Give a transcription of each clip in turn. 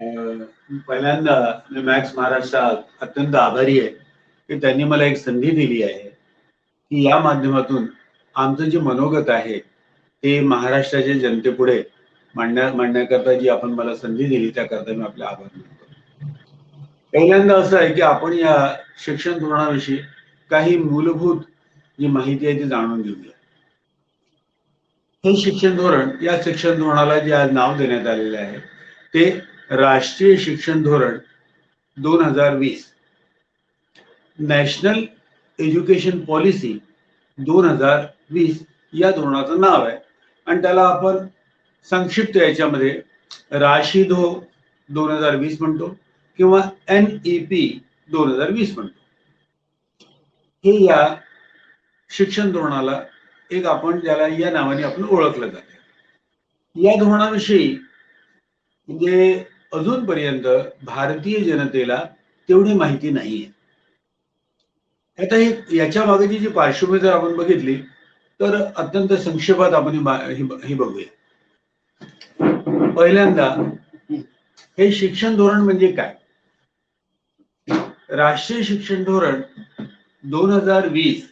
पहिल्यांदा मी मॅक्स महाराष्ट्रात अत्यंत आभारी आहे की त्यांनी मला एक संधी दिली आहे की या माध्यमातून आमचं जे मनोगत आहे ते महाराष्ट्राच्या जनतेपुढे मांडण्याकरता जी आपण मला संधी दिली त्याकरता मी आपले आभार मानतो. पहिल्यांदा असं आहे की आपण या शिक्षण धोरणाविषयी काही मूलभूत जी माहिती आहे ती जाणून घेऊया. हे शिक्षण धोरण, या शिक्षण धोरणाला जे आज नाव देण्यात आलेले आहे ते राष्ट्रीय शिक्षण धोरण 2020, नॅशनल एज्युकेशन पॉलिसी 2020 या धोरणाचं नाव आहे आणि त्याला आपण संक्षिप्त याच्यामध्ये राशिदो 2020 म्हणतो किंवा NEP 2020 म्हणतो. हे या शिक्षण धोरणाला एक आपण ज्याला या नावाने आपण ओळखलं जाते. या धोरणाविषयी म्हणजे अजूनपर्यंत भारतीय जनतेला तेवढी माहिती नाहीये. आता याच्या मागेची जी पार्श्वभूमी जर आपण बघितली तर अत्यंत संक्षेपात आपण ही बघूया. पहिल्यांदा हे शिक्षण धोरण म्हणजे काय? राष्ट्रीय शिक्षण धोरण 2020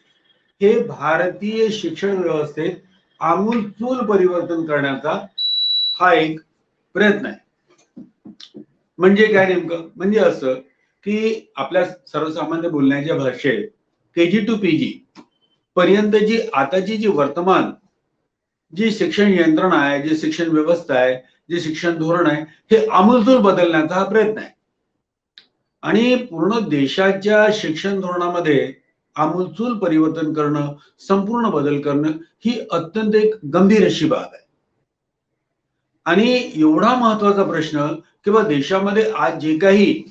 हे भारतीय शिक्षण व्यवस्थेत आमूलचूल परिवर्तन करण्याचा हा एक प्रयत्न आहे. म्हणजे काय नेमकं? म्हणजे असं की आपल्या सर्वसामान्य बोलण्याच्या भाषेत KG to PG पर्यंतची आताची जी वर्तमान जी शिक्षण यंत्रणा आहे, जी शिक्षण व्यवस्था आहे, जे शिक्षण धोरण आहे, हे आमूलचूल बदलण्याचा हा प्रयत्न आहे. आणि पूर्ण देशाच्या शिक्षण धोरणामध्ये आमूलचूल परिवर्तन करणं, संपूर्ण बदल करणं ही अत्यंत एक गंभीर अशी बाब आहे. आणि एवढा महत्वाचा प्रश्न किंवा देशामध्ये आज जे काही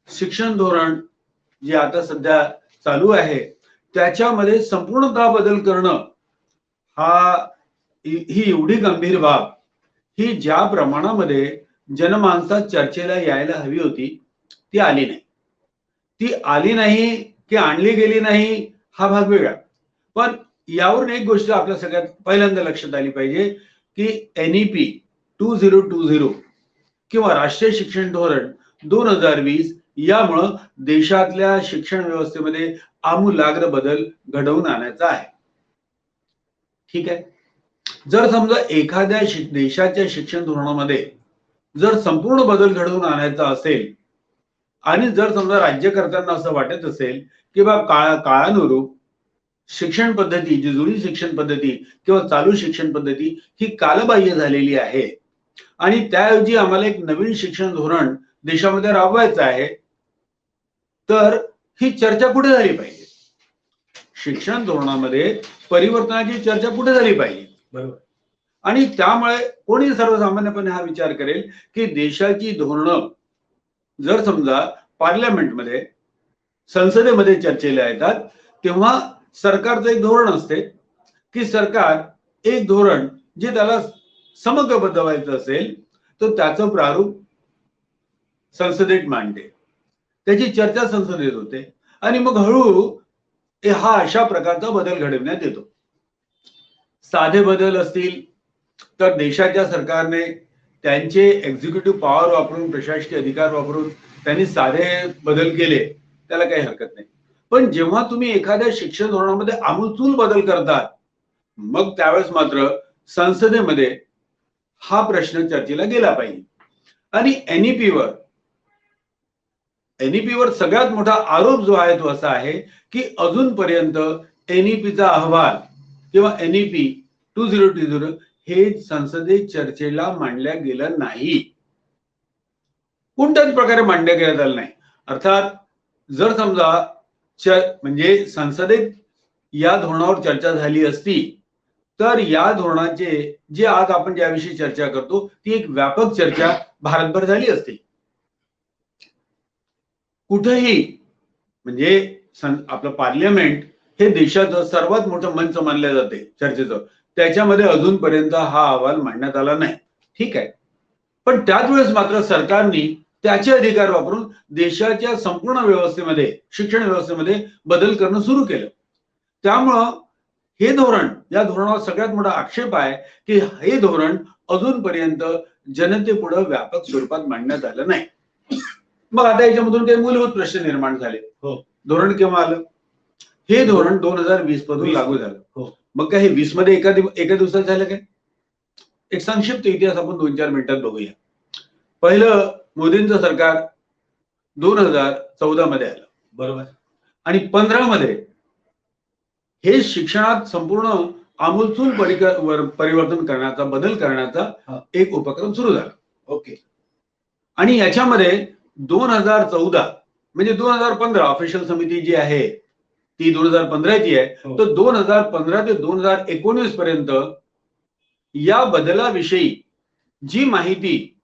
शिक्षण धोरण जे आता सध्या चालू आहे त्याच्यामध्ये संपूर्णतः बदल करणं ही एवढी गंभीर बाब ही ज्या प्रमाणामध्ये जनमानसात चर्चेला यायला हवी होती ती आली नाही. ती आली नाही की आणली गेली नाही हा भाग वेगळा. पण यावरून एक गोष्ट आपल्या सगळ्यात पहिल्यांदा लक्षात आली पाहिजे की NEP 2020 किंवा राष्ट्रीय शिक्षण धोरण 2020 यामुळं देशातल्या शिक्षण व्यवस्थेमध्ये आमूलाग्र बदल घडवून आणायचा आहे. ठीक आहे. जर समजा एखाद्या देशाच्या शिक्षण धोरणामध्ये जर संपूर्ण बदल घडवून आणायचा असेल आणि जर समजा राज्यकर्त्यांना असं वाटत असेल की बा काळानुरूप शिक्षण पद्धती, जी जुनी शिक्षण पद्धती किंवा चालू शिक्षण पद्धती ही कालबाह्य झालेली आहे आणि त्याऐवजी आम्हाला एक नवीन शिक्षण धोरण देशामध्ये राबवायचं आहे, तर ही चर्चा कुठे झाली पाहिजे? शिक्षण धोरणामध्ये परिवर्तनाची चर्चा कुठे झाली पाहिजे? बरोबर. आणि त्यामुळे कोणी सर्वसामान्यपणे हा विचार करेल की देशाची धोरणं जर समजा पार्लमेंटमध्ये, संसदेमध्ये चर्चेला येतात तेव्हा सरकारचं एक धोरण असते की सरकार एक धोरण जे त्याला समग्र बनवायचं असेल तर त्याचं प्रारूप संसदेत मांडते, त्याची चर्चा संसदेत होते आणि मग हळूहळू हा अशा प्रकारचा बदल घडवण्यात येतो. साधे बदल असतील तर देशाच्या सरकारने त्यांचे एक्झिक्युटिव्ह पॉवर वापरून, प्रशासकीय अधिकार वापरून त्यांनी साधे बदल केले त्याला काही हरकत नाही. पण जेव्हा तुम्ही एखाद्या शिक्षण धोरणामध्ये आमूलचूल बदल करतात मग त्यावेळेस मात्र संसदेमध्ये हा प्रश्न चर्चेला गेला पाहिजे. आणि NEP वर सगळ्यात मोठा आरोप जो आहे तो असा आहे की अजूनपर्यंत NEP चा अहवाल किंवा NEP 2020 हे संसदेत चर्चेला मांडल्या गेलं नाही, कोणत्याच प्रकारे मांडल्या गेलं आलं नाही. अर्थात जर समजा म्हणजे संसदेत या धोरणावर चर्चा झाली असती तर या धोरणाचे जे आज आपण ज्याविषयी चर्चा करतो ती एक व्यापक चर्चा भारतभर झाली असती. कुठेही म्हणजे आपलं पार्लमेंट हे देशाचं सर्वात मोठं मंच मानलं जाते चर्चेचं, त्याच्यामध्ये अजूनपर्यंत हा अहवाल मांडण्यात आला नाही. ठीक आहे. पण त्याच वेळेस मात्र सरकारने त्याचे अधिकार वापरून देशाच्या संपूर्ण व्यवस्थेमध्ये, शिक्षण व्यवस्थेमध्ये बदल करणं सुरू केलं. त्यामुळं हे धोरण, या धोरणावर सगळ्यात मोठा आक्षेप आहे की हे धोरण अजूनपर्यंत जनतेपुढे व्यापक स्वरूपात मांडण्यात आलं नाही. मग आता याच्यामधून काही मूलभूत प्रश्न निर्माण झाले. धोरण केव्हा आलं? हे धोरण 2020 पासून लागू झालं. मग काय हे 20 मध्ये एका दिवसात झालं काय? एक संक्षिप्त इतिहास आपण 2-4 मिनिटात बघूया. पहिलं मोदींचं सरकार 2014 मध्ये आलं, बरोबर, आणि 15 मध्ये हे शिक्षणात संपूर्ण आमूलचूल परिवर्तन करण्याचा, बदल करण्याचा एक उपक्रम सुरू झाला. ओके. आणि याच्यामध्ये 2014 म्हणजे 2015 ऑफिशियल समिती जी आहे ती 2015 ची आहे. तर 2015 ते 2019 पर्यंत या बदलाविषयी जी माहिती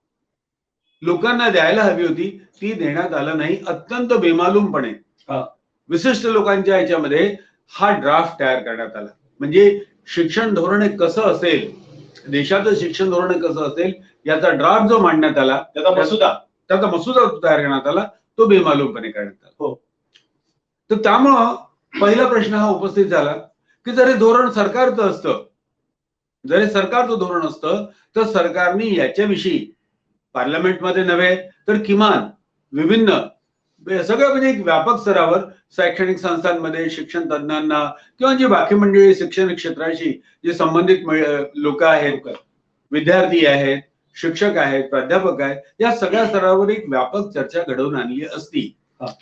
लोकांना द्यायला हवी होती ती देण्यात आलं नाही. अत्यंत बेमालूमपणे विशिष्ट लोकांच्या याच्यामध्ये हा ड्राफ्ट तयार करण्यात आला. म्हणजे शिक्षण धोरण कसं असेल, देशाचं शिक्षण धोरण कसं असेल याचा ड्राफ्ट जो मांडण्यात आला, त्याचा मसुदा तयार करण्यात आला, तो बेमालूमपणे करण्यात आला. तर त्यामुळं पहिला प्रश्न हा उपस्थित झाला की जर हे धोरण सरकारचं असतं, जर हे सरकारचं धोरण असतं तर सरकारने याच्याविषयी पार्लमेंटमध्ये नव्हे तर किमान विभिन्न सगळं म्हणजे एक व्यापक स्तरावर शैक्षणिक संस्थांमध्ये शिक्षण तज्ञांना किंवा जे बाकी मंडळी शिक्षण क्षेत्राशी जे संबंधित लोक आहेत, विद्यार्थी आहेत, शिक्षक आहेत, प्राध्यापक आहेत, या सगळ्या स्तरावर एक व्यापक चर्चा घडवून आणली असती.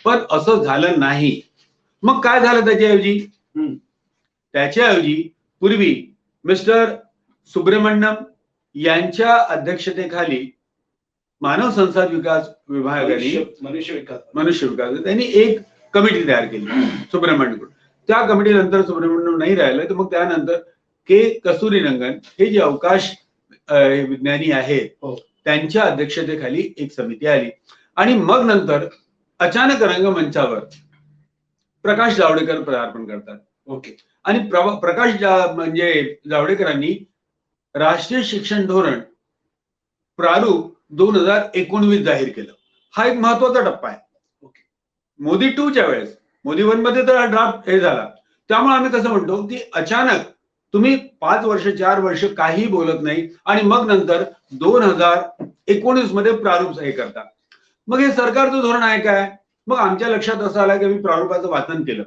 पण असं झालं नाही. मग काय झालं त्याच्याऐवजी पूर्वी मिस्टर सुब्रमण्यम यांच्या अध्यक्षतेखाली मानव संसाधन विकास विभागाने मनुष्य विकास त्यांनी एक कमिटी तयार केली सुब्रमण्यम. त्या कमिटीनंतर सुब्रमण्यम नाही राहिलं तर मग त्यानंतर के कस्तुरीरंगन हे जे अवकाश विज्ञानी आहेत त्यांच्या अध्यक्षतेखाली एक समिती आली. आणि मग नंतर अचानक रंगमंचावर प्रकाश जावडेकर पदार्पण करतात. ओके. आणि प्रकाश म्हणजे जावडेकरांनी राष्ट्रीय शिक्षण धोरण प्रारूप 2019 जाहीर केलं. हा एक महत्वाचा टप्पा आहे. ओके. मोदी 2 च्या वेळेस, मोदी 1 मध्ये तर ड्राफ्ट हे झाला. त्यामुळे आम्ही कसं म्हणतो की अचानक तुम्ही 5 वर्ष 4 वर्ष काही बोलत नाही आणि मग नंतर 2019 मध्ये प्रारूप हे करता. मग हे सरकारचं धोरण आहे काय? मग आमच्या लक्षात असं आलं की मी प्रारूपाचं वाचन केलं.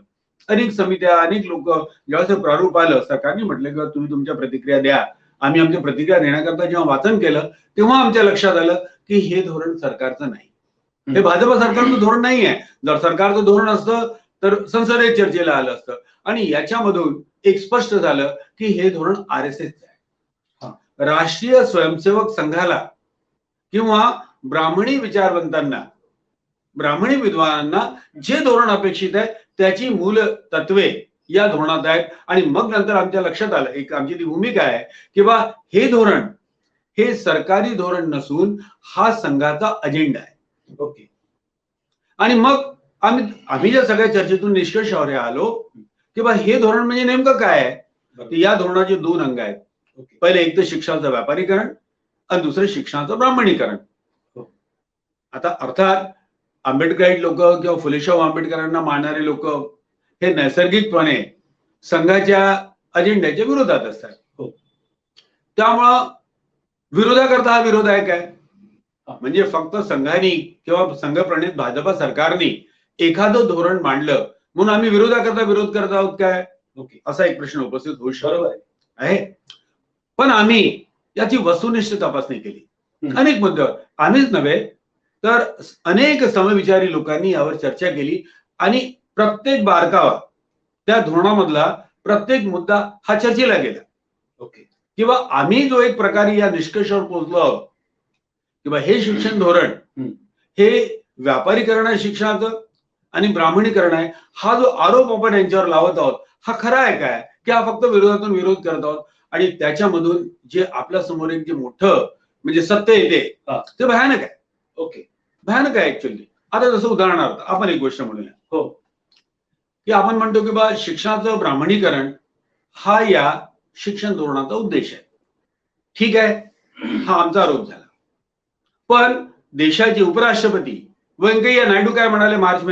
अनेक समित्या, अनेक लोक जेव्हा प्रारूप आलं सरकारने म्हटलं की तुम्ही तुमच्या प्रतिक्रिया द्या. आम्ही आमच्या प्रतिक्रिया देण्याकरता जेव्हा वाचन केलं तेव्हा आमच्या लक्षात आलं की हे धोरण सरकारचं नाही, हे भाजप सरकारचं धोरण नाही आहे. जर सरकारचं धोरण असतं तर संसदेत चर्चेला आलं असतं. आणि याच्यामधून एक स्पष्ट झालं की हे धोरण RSSचं आहे. राष्ट्रीय स्वयंसेवक संघाला किंवा ब्राह्मणी विचारवंतांना, ब्राह्मणी विद्वानांना जे धोरण अपेक्षित आहे त्याची मूल तत्वे या धोरणात आहेत. आणि मग नंतर आमच्या लक्षात आलं, एक आमची ती भूमिका आहे की बा हे धोरण हे सरकारी धोरण नसून हा संघाचा अजेंडा आहे. ओके. आणि मग आम्ही ज्या सगळ्या चर्चेतून निष्कर्षावर आलो की बा हे धोरण म्हणजे नेमकं काय आहे. या धोरणाचे 2 अंग आहेत. पहिले एक तर शिक्षणाचं व्यापारीकरण आणि दुसरं शिक्षणाचं ब्राह्मणीकरण. आता अर्थात आंबेडकराईट लोक किंवा फुलेशाहू आंबेडकरांना मानणारे लोक हे नैसर्गिकपणे संघाच्या अजेंड्याच्या विरोधात असतात. त्यामुळं विरोधाकरता हा विरोध आहे काय? म्हणजे फक्त संघाने किंवा संघप्रणित भाजपा सरकारने एखादं धोरण मांडलं म्हणून आम्ही विरोधाकरता विरोध करत आहोत काय? ओके, असा एक प्रश्न उपस्थित होऊ शकतो आहे. पण आम्ही याची वस्तुनिष्ठ तपासणी केली अनेक मुद्द्यावर. आम्हीच नव्हे तर अनेक समविचारी लोकांनी यावर चर्चा केली आणि प्रत्येक बारकावा त्या धोरणामधला प्रत्येक मुद्दा हा चर्चेला गेला. ओके. किंवा आम्ही जो एक प्रकारे या निष्कर्षावर पोहोचलो आहोत किंवा हे शिक्षण धोरण हे व्यापारीकरण आहे शिक्षणाचं आणि ब्राह्मणीकरण आहे, हा जो आरोप आपण यांच्यावर लावत आहोत हा खरा आहे काय की हा फक्त विरोधातून विरोध करत आहोत. आणि त्याच्यामधून जे आपल्या समोर एक जे मोठं म्हणजे सत्य येते ते भयानक आहे. ओके, भयानक आहे ऍक्च्युअली. आता जसं उदाहरणार्थ आपण एक गोष्ट म्हणूया हो की आपण म्हणतो की बा शिक्षणाचं ब्राह्मणीकरण हा या शिक्षण धोरणाचा उद्देश आहे. ठीक आहे, हा आमचा आरोप झाला. पण देशाचे उपराष्ट्रपती व्यंकय्या नायडू काय म्हणाले मार्च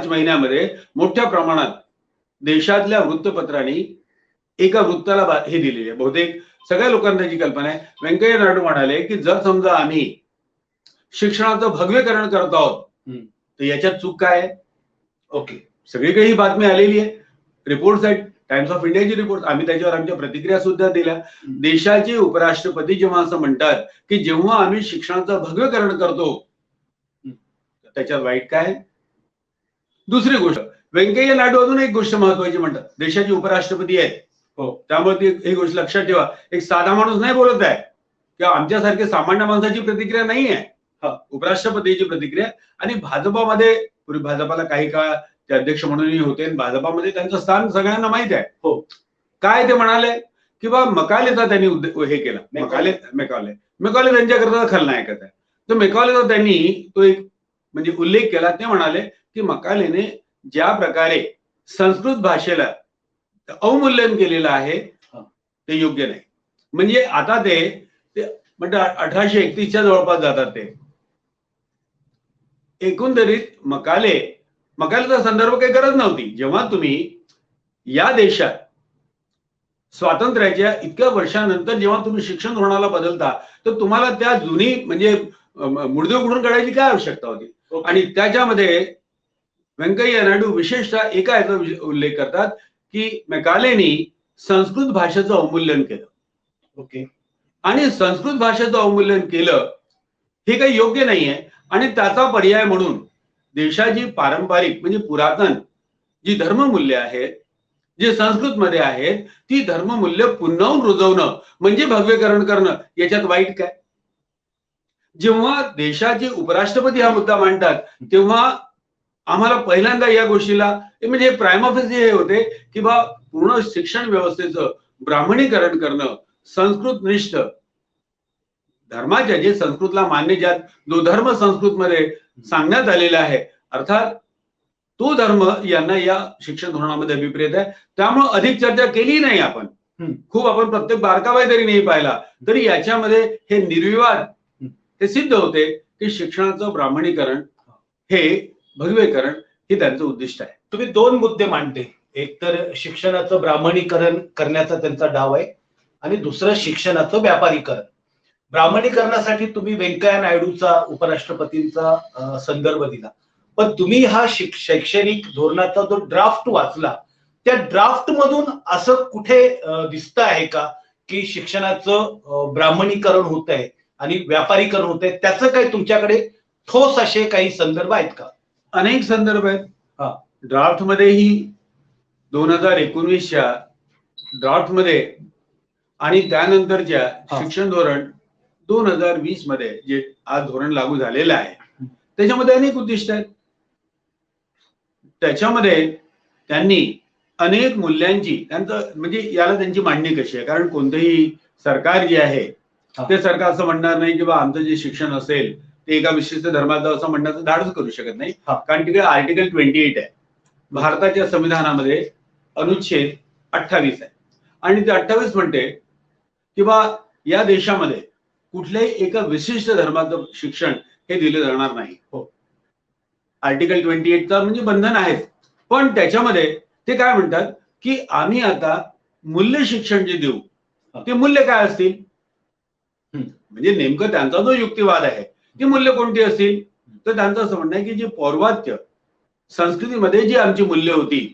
महिन्यामध्ये मोठ्या प्रमाणात देशातल्या वृत्तपत्रांनी एका वृत्ताला हे दिलेले, बहुतेक सगळ्या लोकांना त्याची कल्पना आहे. व्यंकय्या नायडू म्हणाले की जर समजा आम्ही शिक्षणाचं भगवेकरण करत आहोत तर याच्यात चूक काय आहे? ओके, सगळीकडे ही बातमी आलेली आहे, रिपोर्ट्स आहेत, टाइम्स ऑफ इंडियाची रिपोर्ट, आम्ही त्याच्यावर आमच्या प्रतिक्रिया सुद्धा दिल्या. देशाचे उपराष्ट्रपती जेव्हा असं म्हणतात की जेव्हा आम्ही शिक्षणाचं भगवेकरण करतो त्याच्यात वाईट काय? दुसरी गोष्ट, व्यंकय्या नायडू अजून एक गोष्ट महत्वाची म्हणतात, देशाचे उपराष्ट्रपती आहेत, हो, त्यामुळे ही गोष्ट लक्षात ठेवा. एक साधा माणूस नाही बोलत आहे किंवा आमच्यासारखे सामान्य माणसाची प्रतिक्रिया नाही आहे, उपराष्ट्रपतीची प्रतिक्रिया. आणि भाजपामध्ये, पूर्वी भाजपाला काही काळ ते अध्यक्ष म्हणूनही होते, भाजपामध्ये त्यांचं स्थान सगळ्यांना माहित आहे. हो, काय ते म्हणाले की बा मकालेचा त्यांनी हे केला, मेकॉले त्यांच्याकरता खलनायकच आहे. तर मेकॉलेचा त्यांनी तो एक म्हणजे उल्लेख केला. ते म्हणाले की मकालेने ज्या प्रकारे संस्कृत भाषेला अवमूल्यन केलेलं आहे ते योग्य नाही. म्हणजे आता ते म्हणतात 1831च्या जवळपास जातात ते. एकंदरीत मकालेचा संदर्भ काही गरज नव्हती. जेव्हा तुम्ही या देशात स्वातंत्र्याच्या इतक्या वर्षानंतर जेव्हा तुम्ही शिक्षण धोरणाला बदलता तर तुम्हाला त्या जुनी म्हणजे मुळदेव कुठून काढायची काय आवश्यकता होती? आणि त्याच्यामध्ये व्यंकय्या नायडू विशेषतः एका याचा उल्लेख करतात की मेकालेनी संस्कृत भाषेचं अवमूल्यन केलं. ओके, आणि संस्कृत भाषेचं अवमूल्यन केलं हे काही योग्य नाहीये. आणि त्याचा पर्याय म्हणून देशाची पारंपरिक म्हणजे पुरातन जी धर्ममूल्य आहेत, जे संस्कृत मध्ये आहेत, ती धर्ममूल्य पुन्हा रुजवणं म्हणजे भगवेकरण करणं, याच्यात वाईट काय? जेव्हा देशाचे उपराष्ट्रपती हा मुद्दा मांडतात तेव्हा आम्हाला पहिल्यांदा या गोष्टीला म्हणजे प्रायमा फेसी हे होते की बा पूर्ण शिक्षण व्यवस्थेचं ब्राह्मणीकरण करणं, संस्कृतनिष्ठ धर्माच्या जे संस्कृतला मान्य ज्या जो धर्म संस्कृत मध्ये सांगण्यात आलेला आहे, अर्थात तो धर्म यांना या शिक्षण धोरणामध्ये अभिप्रेत आहे. त्यामुळे अधिक चर्चा केली नाही आपण, खूप आपण प्रत्येक बारकावा जरी नाही पाहिला तरी याच्यामध्ये हे निर्विवाद हे सिद्ध होते की शिक्षणाचं ब्राह्मणीकरण हे भगवेकरण हे त्यांचं उद्दिष्ट आहे. तुम्ही दोन मुद्दे मांडते, एक तर शिक्षणाचं ब्राह्मणीकरण करण्याचा त्यांचा डाव आहे आणि दुसरं शिक्षणाचं व्यापारीकरण. ब्राह्मणीकरणासाठी तुम्ही व्यंकय्या नायडूचा उपराष्ट्रपतींचा संदर्भ दिला, पण तुम्ही हा शैक्षणिक धोरणाचा जो ड्राफ्ट वाचला त्या ड्राफ्ट मधून असं कुठे दिसत आहे का की शिक्षणाचं ब्राह्मणीकरण होत आहे आणि व्यापारीकरण होत आहे? त्याचं काही तुमच्याकडे ठोस असे काही संदर्भ आहेत का? अनेक संदर्भ आहेत. ड्राफ्ट मध्येही 2019च्या ड्राफ्ट मध्ये आणि त्यानंतरच्या शिक्षण धोरण 2020 मध्ये जे आज धोरण लागू झालेलं आहे त्याच्यामध्ये अनेक उद्दिष्ट आहेत. त्याच्यामध्ये त्यांनी अनेक मूल्यांची त्यांचं म्हणजे याला त्यांची मांडणी कशी आहे, कारण कोणतेही सरकार जे आहे ते सरकार असं म्हणणार नाही की बा आमचं जे शिक्षण असेल ते एका विशिष्ट धर्माचं असं म्हणण्याचं धाडस करू शकत नाही, कारण तिकडे आर्टिकल 28 आहे भारताच्या संविधानामध्ये, अनुच्छेद 28 आहे आणि ते 28 म्हणते की बा या देशामध्ये कुठल्याही एका विशिष्ट धर्माचं शिक्षण हे दिले जाणार नाही. हो, आर्टिकल 28 चा म्हणजे बंधन आहे. पण त्याच्यामध्ये ते काय म्हणतात की आम्ही आता मूल्य शिक्षण जे देऊ ते मूल्य काय असतील, म्हणजे नेमकं त्यांचा जो युक्तिवाद आहे ती मूल्य कोणती असतील, तर त्यांचं असं म्हणणं आहे की जी पौर्वात्य संस्कृतीमध्ये जी आमची मूल्य होती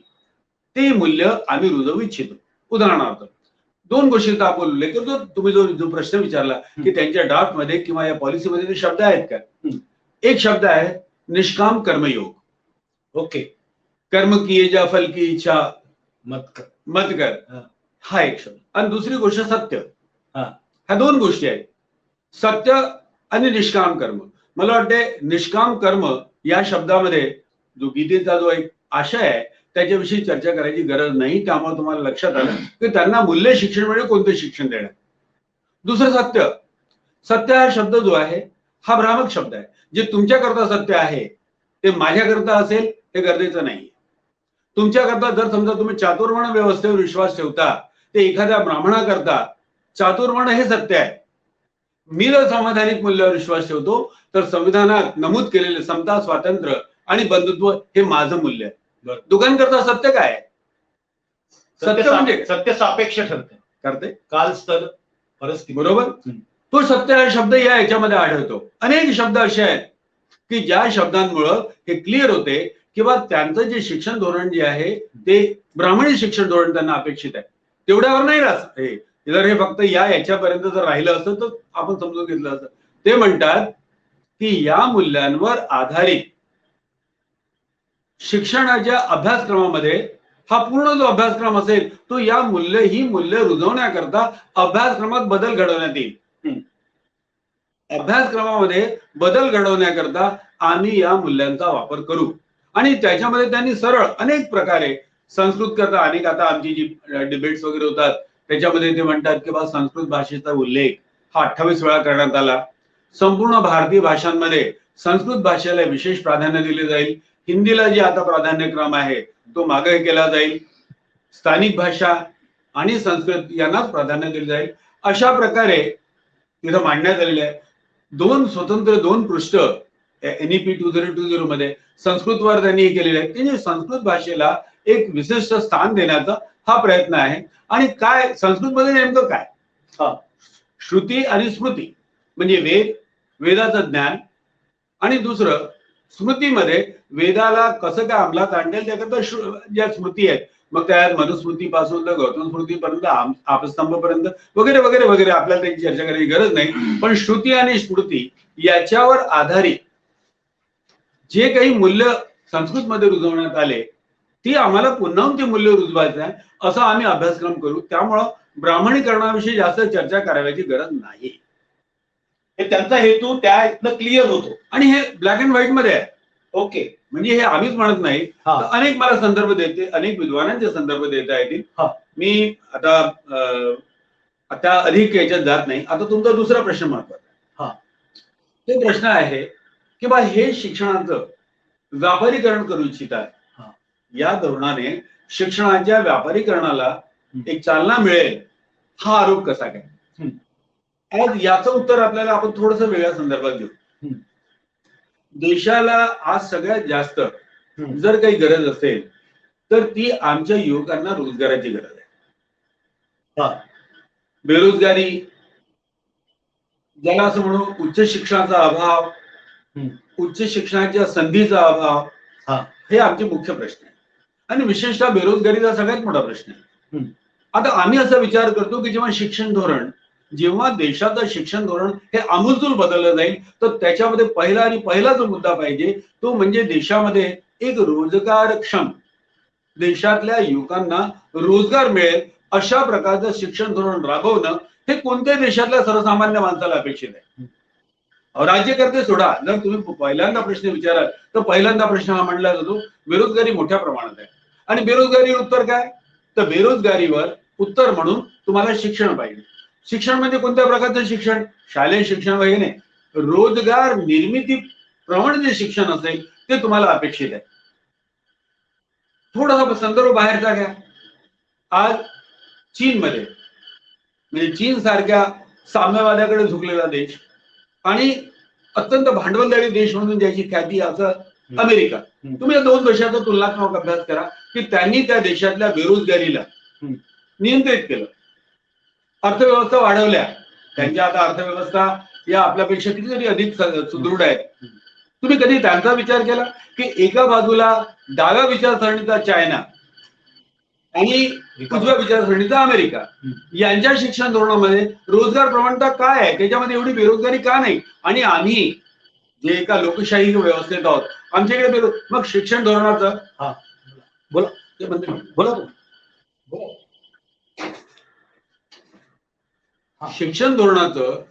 ती मूल्य आम्ही रुजवू इच्छितो. उदाहरणार्थ दोन गोष्टींचा आपण उल्लेख करतो. तुम्ही जो प्रश्न विचारला की त्यांच्या ड्राफ्ट मध्ये किंवा या पॉलिसीमध्ये शब्द आहेत का, एक शब्द आहे निष्काम कर्मयोग. ओके, कर्म किए जा फल की इच्छा मत कर, हा एक शब्द. आणि दुसरी गोष्ट सत्य. ह्या दोन गोष्टी आहेत, सत्य आणि निष्काम कर्म. मला वाटते निष्काम कर्म या शब्दामध्ये जो गीतेचा जो एक आशय आहे त्याच्याविषयी चर्चा करायची गरज नाही. त्यामुळे तुम्हाला लक्षात आलं की त्यांना मूल्य शिक्षण म्हणजे कोणते शिक्षण देणार. दुसरं सत्य. सत्य हा शब्द जो आहे हा भ्रामक शब्द आहे. जे तुमच्याकरता सत्य आहे ते माझ्याकरता असेल हे गरजेचं नाही. तुमच्याकरता जर समजा तुम्ही चातुर्वर्ण व्यवस्थेवर विश्वास ठेवता ते एखाद्या ब्राह्मणाकरता चातुर्वर्ण हे सत्य आहे. मी जर संवैधानिक मूल्यावर विश्वास ठेवतो तर संविधानात नमूद केलेले समता, स्वातंत्र्य आणि बंधुत्व हे माझं मूल्य आहे. दोघांकरता सत्य काय आहे? सत्य म्हणजे सत्य सापेक्ष ठरते. करते काल स्तर परिस्थिती. बरोबर. तो सत्य हा शब्द या याच्यामध्ये आढळतो. अनेक शब्द असे आहेत की ज्या शब्दांमुळं हे क्लिअर होते किंवा त्यांचं जे शिक्षण धोरण जे आहे ते ब्राह्मणी शिक्षण धोरण त्यांना अपेक्षित आहे. तेवढ्यावर नाही राहत हे. जर हे फक्त या याच्यापर्यंत जर राहिलं असतं तर आपण समजून घेतलं असतं. ते म्हणतात की या मूल्यांवर आधारित शिक्षणाच्या अभ्यासक्रमामध्ये हा पूर्ण जो अभ्यासक्रम असेल तो या ही मूल्य रुजवण्याकरता अभ्यासक्रमात बदल घडवण्यात येईल. अभ्यासक्रमामध्ये बदल घडवण्याकरता आम्ही या मूल्यांचा वापर करू. आणि त्याच्यामध्ये त्यांनी सरळ अनेक प्रकारे संस्कृत करता अनेक आता आमची जी डिबेट्स वगैरे होतात त्याच्यामध्ये ते म्हणतात की बा संस्कृत भाषेचा उल्लेख हा 28 वेळा करण्यात आला. संपूर्ण भारतीय भाषांमध्ये संस्कृत भाषेला विशेष प्राधान्य दिले जाईल. हिंदीला जे आता प्राधान्यक्रम आहे तो मागे केला जाईल. स्थानिक भाषा आणि संस्कृत यांनाच प्राधान्य दिले जाईल. अशा प्रकारे तिथं मांडण्यात आलेले आहे. दोन पृष्ठ NEP 2020 मध्ये संस्कृतवर त्यांनी केलेले आहे. म्हणजे संस्कृत भाषेला एक विशिष्ट स्थान देण्याचा हा प्रयत्न आहे. आणि काय संस्कृतमध्ये नेमकं काय, श्रुती आणि स्मृती म्हणजे वेदाचं ज्ञान आणि दुसरं स्मृतीमध्ये वेदाला कसं काय अंमलात आणता येईल त्याकरता ज्या स्मृती आहेत मग त्यात मनुस्मृतीपासून तर गौतम स्मृतीपर्यंत आपस्तंभपर्यंत वगैरे वगैरे वगैरे आपल्याला त्याची चर्चा करायची गरज नाही. पण श्रुती आणि स्मृती याच्यावर आधारित जे काही मूल्य संस्कृतमध्ये रुजवण्यात आले ती आम्हाला पुन्हा ते मूल्य रुजवायचं आहे असा आम्ही अभ्यासक्रम करू. त्यामुळं ब्राह्मणीकरणाविषयी जास्त चर्चा करायची गरज नाही. हे त्यांचा हेतू त्या क्लिअर होतो आणि हे ब्लॅक अँड व्हाईट मध्ये आहे. ओके. म्हणजे हे आम्हीच म्हणत नाही. अनेक मला संदर्भ देते, अनेक विद्वानांचे संदर्भ देता येतील. मी आता अधिक याच्यात जात नाही. आता तुमचा दुसरा प्रश्न महत्वाचा आहे. तो प्रश्न आहे की बा हे शिक्षणाचं व्यापारीकरण करू इच्छितात. या धोरणाने शिक्षणाच्या व्यापारीकरणाला एक चालना मिळेल हा आरोप कसा काय. आज याचं उत्तर आपल्याला आपण थोडस वेगळ्या संदर्भात घेऊ. देशाला आज सगळ्यात जास्त जर काही गरज असेल तर ती आमच्या युवकांना रोजगाराची गरज आहे. बेरोजगारी ज्याला असं म्हणू उच्च शिक्षणाचा अभाव, उच्च शिक्षणाच्या संधीचा अभाव हे आमचे मुख्य प्रश्न आहे. आणि विशेषतः बेरोजगारीचा सगळ्यात मोठा प्रश्न आहे. आता आम्ही असा विचार करतो की जेव्हा देशाचं शिक्षण धोरण हे आमूलचूल बदललं जाईल तर त्याच्यामध्ये पहिला जो मुद्दा पाहिजे तो म्हणजे देशामध्ये एक रोजगारक्षम, देशातल्या युवकांना रोजगार मिळेल अशा प्रकारचं शिक्षण धोरण राबवणं हे कोणत्या देशातल्या सर्वसामान्य माणसाला अपेक्षित आहे. राज्यकर्ते सोडा, जर तुम्ही पहिल्यांदा प्रश्न विचाराल तर पहिल्यांदा प्रश्न हा मांडला जातो बेरोजगारी मोठ्या प्रमाणात आहे. आणि बेरोजगारीवर उत्तर काय, तर बेरोजगारीवर उत्तर म्हणून तुम्हाला शिक्षण पाहिजे. शिक्षण म्हणजे कोणत्या प्रकारचं शिक्षण, शालेय शिक्षण वगैरे नाही, रोजगार निर्मिती प्रमाणे जे शिक्षण असेल ते तुम्हाला अपेक्षित आहे. थोडासा संदर्भ बाहेरचा घ्या. आज चीनमध्ये म्हणजे चीन सारख्या साम्यवादाकडे झुकलेला देश आणि अत्यंत भांडवलदारी देश म्हणून ज्याची ख्याती असं अमेरिका, तुम्ही या दोन देशाचा तुलनात्मक अभ्यास करा की त्यांनी त्या देशातल्या बेरोजगारीला नियंत्रित केलं, अर्थव्यवस्था वाढवल्या. त्यांच्या आता अर्थव्यवस्था या आपल्यापेक्षा कितीतरी अधिक सुदृढ आहेत. तुम्ही कधी त्यांचा विचार केला की एका बाजूला डाव्या विचारसरणीचा चायना आणि उजव्या विचारसरणीचा अमेरिका यांच्या शिक्षण धोरणामध्ये रोजगार प्रवणता काय आहे, त्याच्यामध्ये एवढी बेरोजगारी का नाही. आणि आम्ही जे एका लोकशाही व्यवस्थेत आहोत आमच्याकडे मग शिक्षण धोरणाचं बोला ते म्हणते बोला शिक्षण धोरणाचं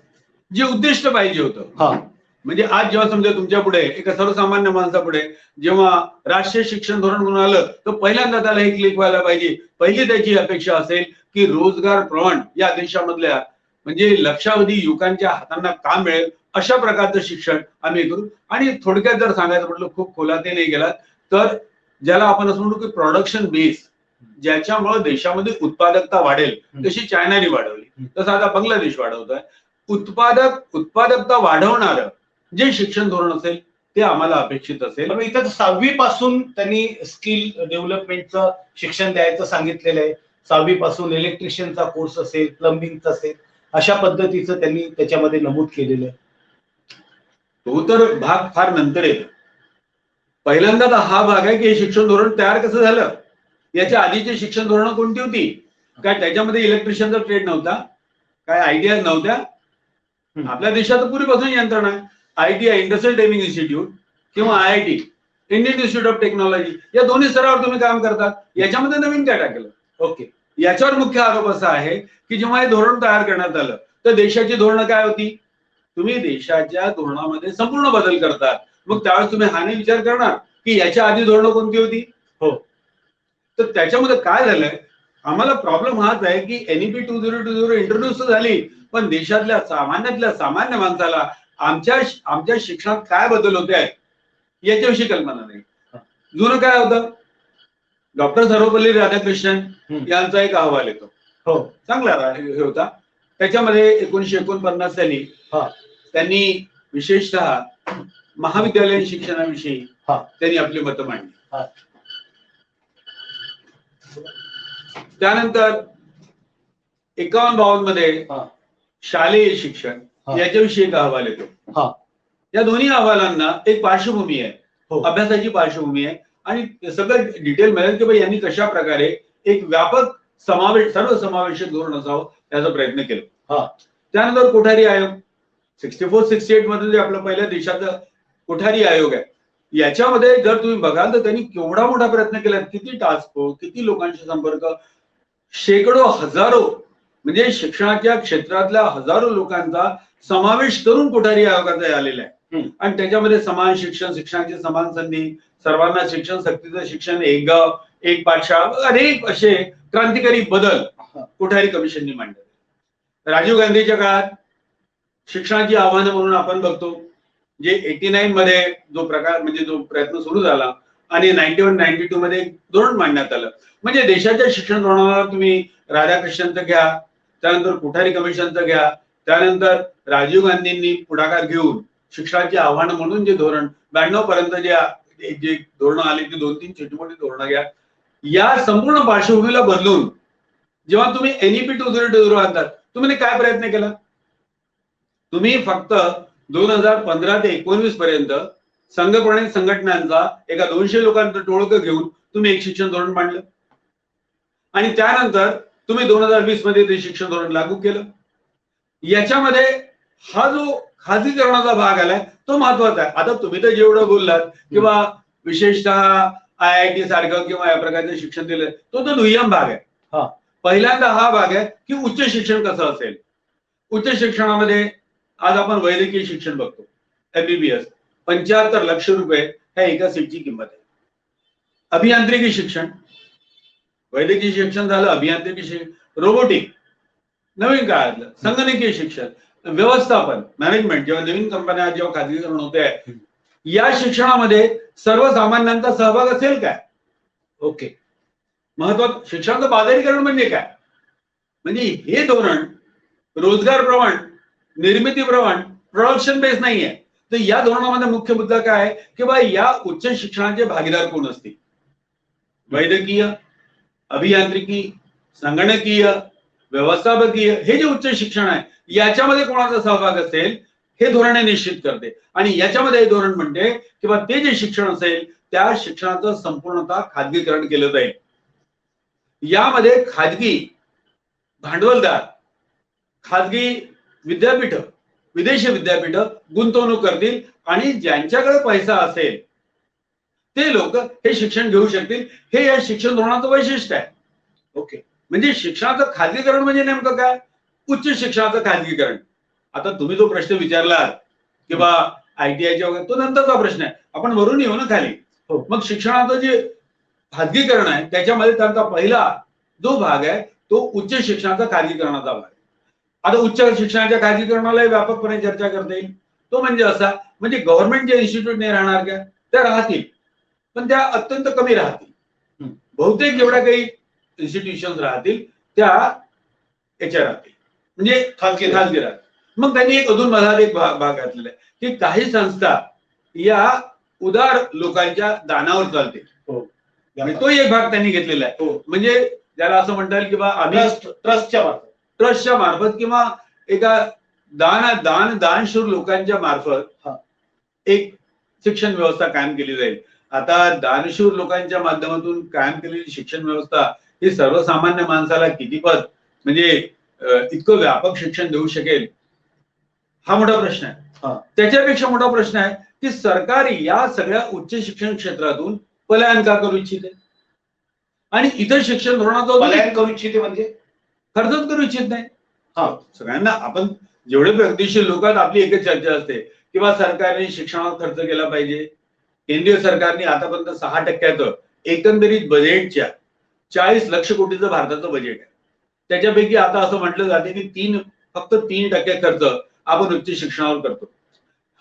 जे उद्दिष्ट पाहिजे होतं, म्हणजे आज जेव्हा समजा तुमच्या पुढे एका सर्वसामान्य माणसापुढे जेव्हा राष्ट्रीय शिक्षण धोरण म्हणून आलं तर पहिल्यांदा त्याला हे क्लिक व्हायला पाहिजे. पहिली त्याची अपेक्षा असेल की रोजगार प्रवण या देशामधल्या म्हणजे लक्षावधी युवकांच्या हातांना काम मिळेल अशा प्रकारचं शिक्षण आम्ही करू. आणि थोडक्यात जर सांगायचं म्हटलं खूप खोलात नाही गेला तर ज्याला आपण असं म्हणू की प्रोडक्शन बेस, ज्याच्यामुळे देशामध्ये उत्पादकता वाढेल, तशी चायनाने वाढवली तसं आता बांगलादेश वाढवतोय. उत्पादकता वाढवणारं जे शिक्षण धोरण असेल ते आम्हाला अपेक्षित असेल. इथं 6वी पासून त्यांनी स्किल डेव्हलपमेंटचं शिक्षण द्यायचं सांगितलेलं आहे. 6वी पासून इलेक्ट्रिशियनचा कोर्स असेल, प्लंबिंगचा असेल अशा पद्धतीचं त्यांनी त्याच्यामध्ये नमूद केलेलं आहे. तो तर भाग फार नंतर येतो. पहिल्यांदा तर हा भाग आहे की हे शिक्षण धोरण तयार कसं झालं, याच्या आधीची शिक्षण धोरणं कोणती होती, काय त्याच्यामध्ये इलेक्ट्रिशियनचा ट्रेड नव्हता, काय आयडिया नव्हत्या. आपल्या देशात पूर्वीपासून यंत्रणा आहे. ITI इंडस्ट्रियल ट्रेनिंग इन्स्टिट्यूट किंवा IIT Indian institute of technology, या दोन्ही स्तरावर तुम्ही काम करतात. याच्यामध्ये नवीन काय टाकलं? ओके. याच्यावर मुख्य आरोप असा आहे की जेव्हा हे धोरण तयार करण्यात आलं तर देशाची धोरणं काय होती? तुम्ही देशाच्या धोरणामध्ये संपूर्ण बदल करतात, मग त्यावेळेस तुम्ही हा नाही विचार करणार की याच्या आधी धोरणं कोणती होती? हो. तर त्याच्यामध्ये काय झालंय, आम्हाला प्रॉब्लेम हाच आहे की NEP 2020 इंट्रोड्यूस झाली, पण देशातल्या सामान्य माणसाला आमच्या शिक्षणात काय बदल होते आहेत याच्याविषयी कल्पना नाही. जुनं काय होतं, डॉक्टर सर्वपल्ली राधाकृष्णन यांचा एक अहवाल येतो. हो. चांगला हे होता. त्याच्यामध्ये 1949 साली त्यांनी विशेषतः महाविद्यालयीन शिक्षणाविषयी त्यांनी आपली मतं मांडली. त्यानंतर 51-52 मध्ये शालेय शिक्षण याच्याविषयी एक अहवाल येतो. या दोन्ही अहवालांना एक पार्श्वभूमी आहे, अभ्यासाची पार्श्वभूमी आहे आणि सगळं डिटेल मिळेल की भाई यांनी कशा प्रकारे एक व्यापक सर्वसमावेशक धोरण असावं याचा प्रयत्न केला. त्यानंतर कोठारी आयोग 64-68 मध्ये जे आपलं पहिल्या देशाचं कोठारी आयोग आहे, याच्यामध्ये जर तुम्ही बघाल तर त्यांनी केवढा मोठा प्रयत्न केला, किती टास्क फोर्स, किती लोकांशी संपर्क, शेकडो हजारो म्हणजे शिक्षणाच्या क्षेत्रातल्या हजारो लोकांचा समावेश करून कोठारी आयोगाचा आलेला आहे. आणि त्याच्यामध्ये समान शिक्षण, शिक्षणाची समान संधी, सर्वांना शिक्षण, सक्तीचं शिक्षण, एक गाव एक पाठशाळा, अनेक असे क्रांतिकारी बदल कोठारी कमिशनने मांडले. राजीव गांधीच्या काळात शिक्षणाची आव्हानं म्हणून आपण बघतो, जे 89 मध्ये जो प्रकार म्हणजे जो प्रयत्न सुरू झाला आणि 91-92 मध्ये धोरण मांडण्यात आलं. म्हणजे देशाच्या शिक्षण धोरणाला तुम्ही राधाकृष्णनचं घ्या, त्यानंतर कोठारी कमिशनचं घ्या, त्यानंतर राजीव गांधींनी पुढाकार घेऊन शिक्षणाची आव्हानं म्हणून जे धोरण 92 पर्यंत जे धोरणं आली ती 2-3 छोटी मोठी धोरणं घ्या, या संपूर्ण पार्श्वभूमीला बदलून जेव्हा तुम्ही NEP 2020 आणतात, तुम्ही काय प्रयत्न केला? तुम्ही फक्त 2015 ते 19 पर्यंत संघप्रणित संघटनांचा एका 200 लोकांचं टोळकं घेऊन तुम्ही एक शिक्षण धोरण मांडलं आणि त्यानंतर तुम्ही 2020 मध्ये ते शिक्षण धोरण लागू केलं. याच्यामध्ये हा जो खाजगीकरणाचा भाग आलाय तो महत्वाचा आहे. आता तुम्ही तर जेवढं बोललात किंवा विशेषतः IIT सारखं किंवा या प्रकारचं शिक्षण दिलं, तो दुय्यम भाग आहे. पहिल्यांदा हा भाग आहे की उच्च शिक्षण कसं असेल. उच्च शिक्षणामध्ये आज आपण वैद्यकीय शिक्षण बघतो, MBBS 75 लाख रुपये ह्या एका सीटची किंमत आहे. अभियांत्रिकी शिक्षण, वैद्यकीय शिक्षण झालं, अभियांत्रिकी शिक्षण, रोबोटिक नवीन काळातलं, संगणकीय शिक्षण, व्यवस्थापन मॅनेजमेंट, जेव्हा नवीन कंपन्या जेव्हा खाजगीकरण होते, या शिक्षणामध्ये सर्वसामान्यांचा सहभाग असेल काय? ओके. महत्वाचं शिक्षणाचं बाजारीकरण म्हणजे काय? म्हणजे हे धोरण रोजगार प्रवण, निर्मिती प्रवण, प्रोडक्शन बेस नाहीये. तर या धोरणामध्ये मुख्य मुद्दा काय आहे की बा या उच्च शिक्षणाचे भागीदार कोण असतील? वैद्यकीय, अभियांत्रिकी, संगणकीय, व्यवस्थापकीय हे जे उच्च शिक्षण आहे याच्यामध्ये कोणाचा सहभाग असेल हे धोरणे निश्चित करते. आणि याच्यामध्ये हे धोरण म्हणते किंवा ते जे शिक्षण असेल त्या शिक्षणाचं संपूर्णतः खाजगीकरण केलं जाईल. यामध्ये खाजगी भांडवलदार, खाजगी विद्यापीठ, विदेशी विद्यापीठ गुंतवणूक करतील आणि ज्यांच्याकडे पैसा असेल ते लोक हे शिक्षण घेऊ शकतील. हे या शिक्षण धोरणाचं वैशिष्ट्य आहे. ओके. म्हणजे शिक्षणाचं खाजगीकरण म्हणजे नेमकं काय? उच्च शिक्षणाचं खाजगीकरण. आता तुम्ही जो प्रश्न विचारला किंवा ITIच्या वगैरे तो नंतरचा प्रश्न आहे, आपण वरून येऊ ना खाली. मग शिक्षणाचं जे खाजगीकरण आहे त्याच्यामध्ये त्यांचा पहिला जो भाग आहे तो उच्च शिक्षणाचा खाजगीकरणाचा भाग आहे. आता उच्च शिक्षणाच्या खाजगीकरणालाही व्यापकपणे चर्चा करता येईल. तो म्हणजे असा, म्हणजे गव्हर्नमेंट जे इन्स्टिट्यूट नाही राहणार का त्या राहतील, पण त्या अत्यंत कमी राहतील. बहुतेक जेवढ्या काही इन्स्टिट्यूशन राहतील त्या याच्या राहतील म्हणजे खाजगी राहतील. मग त्यांनी एक अधून मधात एक भाग घातलेला आहे की काही संस्था या उदार लोकांच्या दानावर चालते. तो एक भाग त्यांनी घेतलेला आहे. म्हणजे ज्याला असं म्हणता येईल की बा आम्ही ट्रस्टच्या मार्फत किंवा एका दानशूर लोकांच्या मार्फत एक शिक्षण व्यवस्था कायम केली जाईल. आता दानशूर लोकांच्या माध्यमातून कायम केलेली शिक्षण व्यवस्था ही सर्वसामान्य माणसाला कितीपत म्हणजे इतकं व्यापक शिक्षण देऊ शकेल, हा मोठा प्रश्न आहे. त्याच्यापेक्षा मोठा प्रश्न आहे की सरकार या सगळ्या उच्च शिक्षण क्षेत्रातून पलायन का करू इच्छिते आणि इतर शिक्षण धोरणाचा पलायन करू इच्छिते म्हणजे खर्चच करू इच्छित नाही. सगळ्यांना आपण जेवढे प्रगतीशील लोक आहेत आपली एकच चर्चा असते किंवा सरकारने शिक्षणावर खर्च केला पाहिजे. केंद्रीय सरकारने आतापर्यंत 6% एकंदरीत बजेटच्या 40 लक्ष कोटीचं भारताचं बजेट आहे. त्याच्यापैकी आता असं म्हटलं जाते की फक्त 3% खर्च आपण उच्च शिक्षणावर करतो.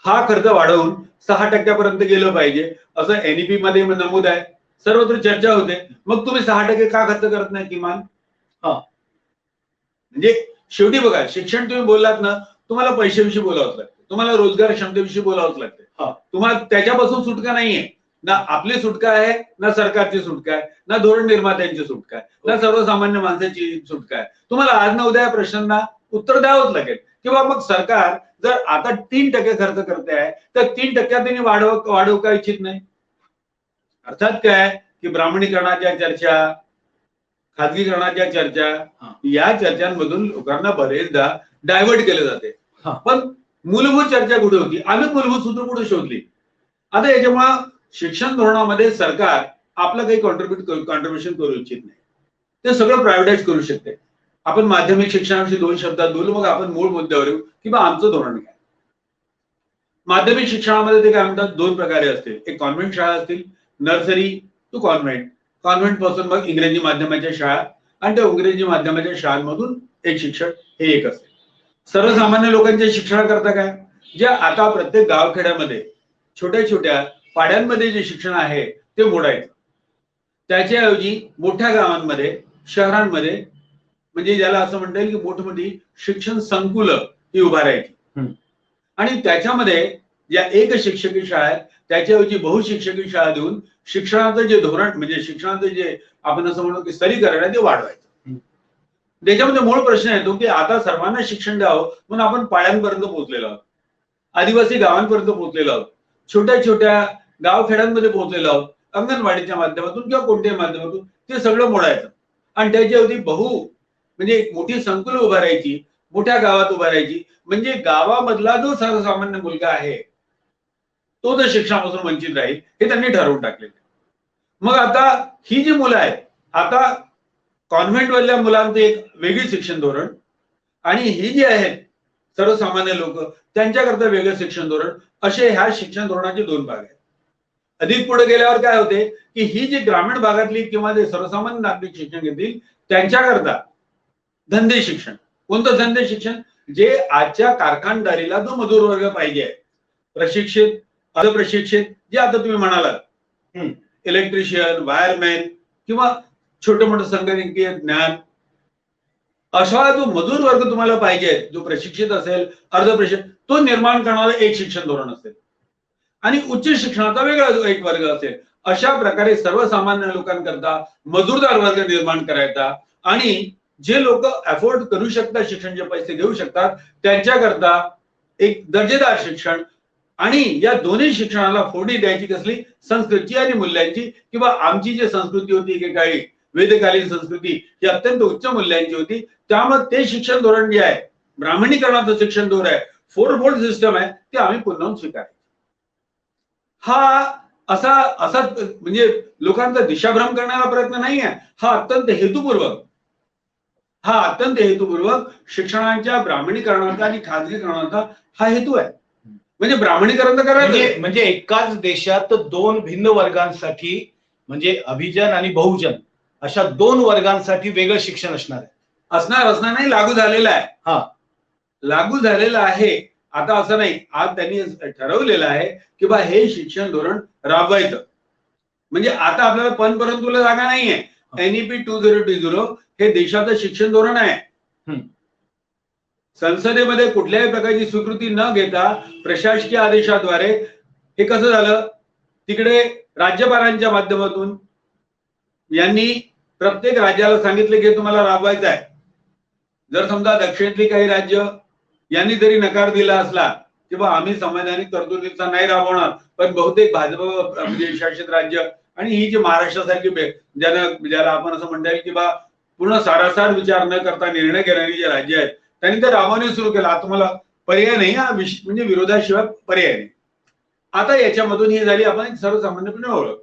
हा खर्च वाढवून 6% गेलं पाहिजे असं NEP मध्ये नमूद आहे. सर्वत्र चर्चा होते. मग तुम्ही 6% का खर्च करत नाही किमान? म्हणजे शेवटी बघा, शिक्षण तुम्ही बोललात ना, तुम्हाला पैशाविषयी बोलावंच लागतं, तुम्हाला रोजगार क्षमतेविषयी बोलावंच लागतं. तुम्हाला त्याच्यापासून सुटका नाहीये. ना आपली सुटका आहे, ना सरकारची सुटका आहे, ना धोरण निर्मात्यांची सुटका आहे, ना सर्वसामान्य माणसाची सुटका आहे. तुम्हाला आज ना उद्या या प्रश्नांना उत्तर द्यावंच लागेल. किंवा मग सरकार जर आता 3% खर्च करते आहे तर 3% त्यांनी वाढवू का इच्छित नाही? अर्थात काय की ब्राह्मणीकरणाच्या चर्चा, खाजगीकरणाच्या चर्चा, या चर्चांमधून लोकांना बरेचदा डायव्हर्ट केले जाते. पण मूलभूत चर्चा कुठे होती? आम्ही मूलभूत सूत्र कुठे शोधली? आता याच्यामुळे शिक्षण धोरणामध्ये सरकार आपलं काही कॉन्ट्रीब्युशन करू इच्छित नाही. ते सगळं प्रायव्हेटाईज करू शकते. आपण माध्यमिक शिक्षणाविषयी 2 शब्दात बोलू, मग आपण मूळ मुद्द्यावर येऊ की बा आमचं धोरण काय. माध्यमिक शिक्षणामध्ये ते काय म्हणतात, 2 प्रकारे असतील. एक कॉन्व्हेंट शाळा असतील, नर्सरी टू कॉन्व्हेंट, कॉन्व्हेंट पासून मग इंग्रजी माध्यमाच्या शाळा आणि त्या इंग्रजी माध्यमाच्या शाळांमधून एक शिक्षण हे एक असेल. सर्वसामान्य लोकांच्या शिक्षणाकरता काय, जे आता प्रत्येक गावखेड्यामध्ये छोट्या छोट्या पाड्यांमध्ये जे शिक्षण आहे ते मोडायचं. त्याच्याऐवजी मोठ्या गावांमध्ये, शहरांमध्ये, म्हणजे ज्याला असं म्हणता येईल की मोठमोठी शिक्षण संकुलं ही उभारायची आणि त्याच्यामध्ये ज्या एक शिक्षकी शाळा आहेत त्याच्याऐवजी बहुशिक्षकी शाळा देऊन शिक्षणाचं जे धोरण म्हणजे शिक्षणाचं जे आपण असं म्हणतो की स्तरीकरण आहे ते वाढवायचं. त्याच्यामध्ये मूळ प्रश्न येतो की आता सर्वांना शिक्षण द्यावं म्हणून आपण पाड्यांपर्यंत पोहोचलेलो आहोत, आदिवासी गावांपर्यंत पोहोचलेलो आहोत, छोट्या छोट्या गावखेड्यांमध्ये पोहोचलेलो आहोत. अंगणवाडीच्या माध्यमातून किंवा कोणत्याही माध्यमातून ते सगळं मोडायचं आणि त्याच्याऐवजी म्हणजे एक मोठी संकुल उभारायची, मोठ्या गावात उभारायची. म्हणजे गावामधला जो सर्वसामान्य मुलगा आहे तो जर शिक्षणापासून वंचित राहील हे त्यांनी ठरवून टाकलेलं. मग आता ही जी मुलं आहेत, आता कॉन्व्हेंट मधल्या मुलांचं एक वेगळी शिक्षण धोरण आणि ही जी आहेत सर्वसामान्य लोक त्यांच्याकरता वेगळं शिक्षण धोरण, असे ह्या शिक्षण धोरणाचे 2 भाग आहेत. अधिक पुढे गेल्यावर काय होते की ही जी ग्रामीण भागातली किंवा जे सर्वसामान्य नागरिक शिक्षण घेतील त्यांच्याकरता धंदे शिक्षण. कोणतं धंदे शिक्षण? जे आजच्या कारखानदारीला जो मजूर वर्ग पाहिजे, प्रशिक्षित, अर्धप्रशिक्षित, जे आता तुम्ही म्हणालात इलेक्ट्रिशियन, वायरमॅन किंवा छोटं मोठं संगणकीय ज्ञान, असा जो मजूर वर्ग तुम्हाला पाहिजे जो प्रशिक्षित असेल, अर्धप्रशिक्षित, तो निर्माण करणारं एक शिक्षण धोरण असेल आणि उच्च शिक्षणाचा वेगळा एक वर्ग असेल. अशा प्रकारे सर्वसामान्य लोकांकरता मजूरदार वर्ग निर्माण करायचा आणि जे लोक अफोर्ड करू शकतात, शिक्षणाचे पैसे देऊ शकतात, त्यांच्याकरता एक दर्जेदार शिक्षण. आणि या दोन्ही शिक्षणाला फोडणी द्यायची कसली? संस्कृतीची आणि मूल्यांची. किंवा आमची जी संस्कृती होती एकेकाळी वेदकालीन संस्कृती ही अत्यंत उच्च मूल्यांची होती. त्यामुळे ते शिक्षण धोरण जे आहे, ब्राह्मणीकरणाचं शिक्षण धोरण आहे, 4 बोर्ड सिस्टम आहे, ते आम्ही पुन्हा स्वीकारायचं. हा असा म्हणजे लोकांचा दिशाभ्रम करण्याचा प्रयत्न नाही आहे. हा अत्यंत हेतुपूर्वक शिक्षणाच्या ब्राह्मणीकरणाचा आणि खाजगीकरणाचा हा हेतू आहे. म्हणजे ब्राह्मणीकरण करायचं म्हणजे एकाच देशात 2 भिन्न वर्गांसाठी म्हणजे अभिजन आणि बहुजन अशा 2 वर्गांसाठी वेगळं शिक्षण असणार आहे. असणार नाही, लागू झालेलं आहे. लागू झालेलं आहे. आता असं नाही, आज त्यांनी ठरवलेलं आहे की बा हे शिक्षण धोरण राबवायचं. म्हणजे आता आपल्याला परंतुला जागा नाहीये. NEP 2020 हे देशाचं शिक्षण धोरण आहे. संसदेमध्ये कुठल्याही प्रकारची स्वीकृती न घेता प्रशासकीय आदेशाद्वारे हे कसं झालं, तिकडे राज्यपालांच्या माध्यमातून यांनी प्रत्येक राज्याला सांगितले की तुम्हाला राबवायचं आहे. जर समजा दक्षिणेतली काही राज्य यांनी जरी नकार दिला असला की बा आम्ही संवैधानिक तरतुदीचा नाही राबवणार, पण बहुतेक भाजप म्हणजे शासित राज्य आणि ही जी महाराष्ट्रासारखी ज्याला आपण असं म्हणता येईल की बा पूर्ण सारासार विचार न करता निर्णय घेणारी जे राज्य आहेत त्यांनी ते राबवणे सुरू केलं. आता तुम्हाला पर्याय नाही, हा म्हणजे विरोधाशिवाय पर्याय नाही. आता याच्यामधून ही झाली आपण एक सर्वसामान्यपणे ओळख.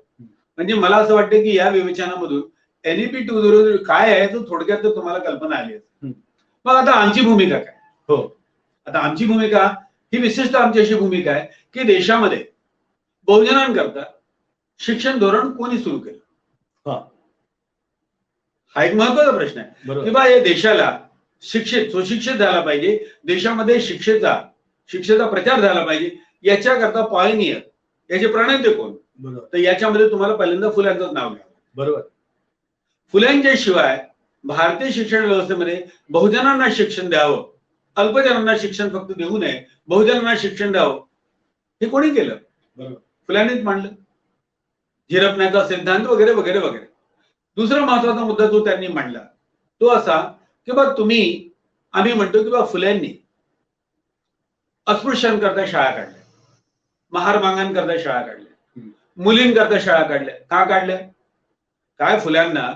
म्हणजे मला असं वाटतं की या विवेचनामधून NEP 2.0 काय आहे तो थोडक्यात तुम्हाला कल्पना आली आहे. मग आता आमची भूमिका काय? हो, आता आमची भूमिका ही विशिष्ट आमची अशी भूमिका आहे की देशामध्ये बहुजनांकरता शिक्षण धोरण कोणी सुरू केलं, हा एक महत्वाचा प्रश्न आहे की बा या देशाला सुशिक्षित झाला पाहिजे, देशामध्ये शिक्षेचा प्रचार झाला पाहिजे, याच्याकरता पायनियर याचे प्रणेते कोण? तर याच्यामध्ये तुम्हाला पहिल्यांदा फुल्यांचंच नाव घ्यावं. बरोबर. फुल्यांच्या शिवाय भारतीय शिक्षण व्यवस्थेमध्ये बहुजनांना शिक्षण द्यावं, अल्पजनांना शिक्षण फक्त देऊ नये, बहुजनांना शिक्षण द्यावं, हे कोणी केलं? फुल्यांनीच मांडलं. झिरपण्याचा सिद्धांत वगैरे वगैरे वगैरे. दुसरा महत्वाचा मुद्दा जो त्यांनी मांडला तो असा की बा आम्ही म्हणतो की बा फुल्यांनी अस्पृश्यांकरता शाळा काढल्या, महारमांगांकरता शाळा काढल्या, मुलींकरता शाळा काढल्या. का काढल्या? काय फुल्यांना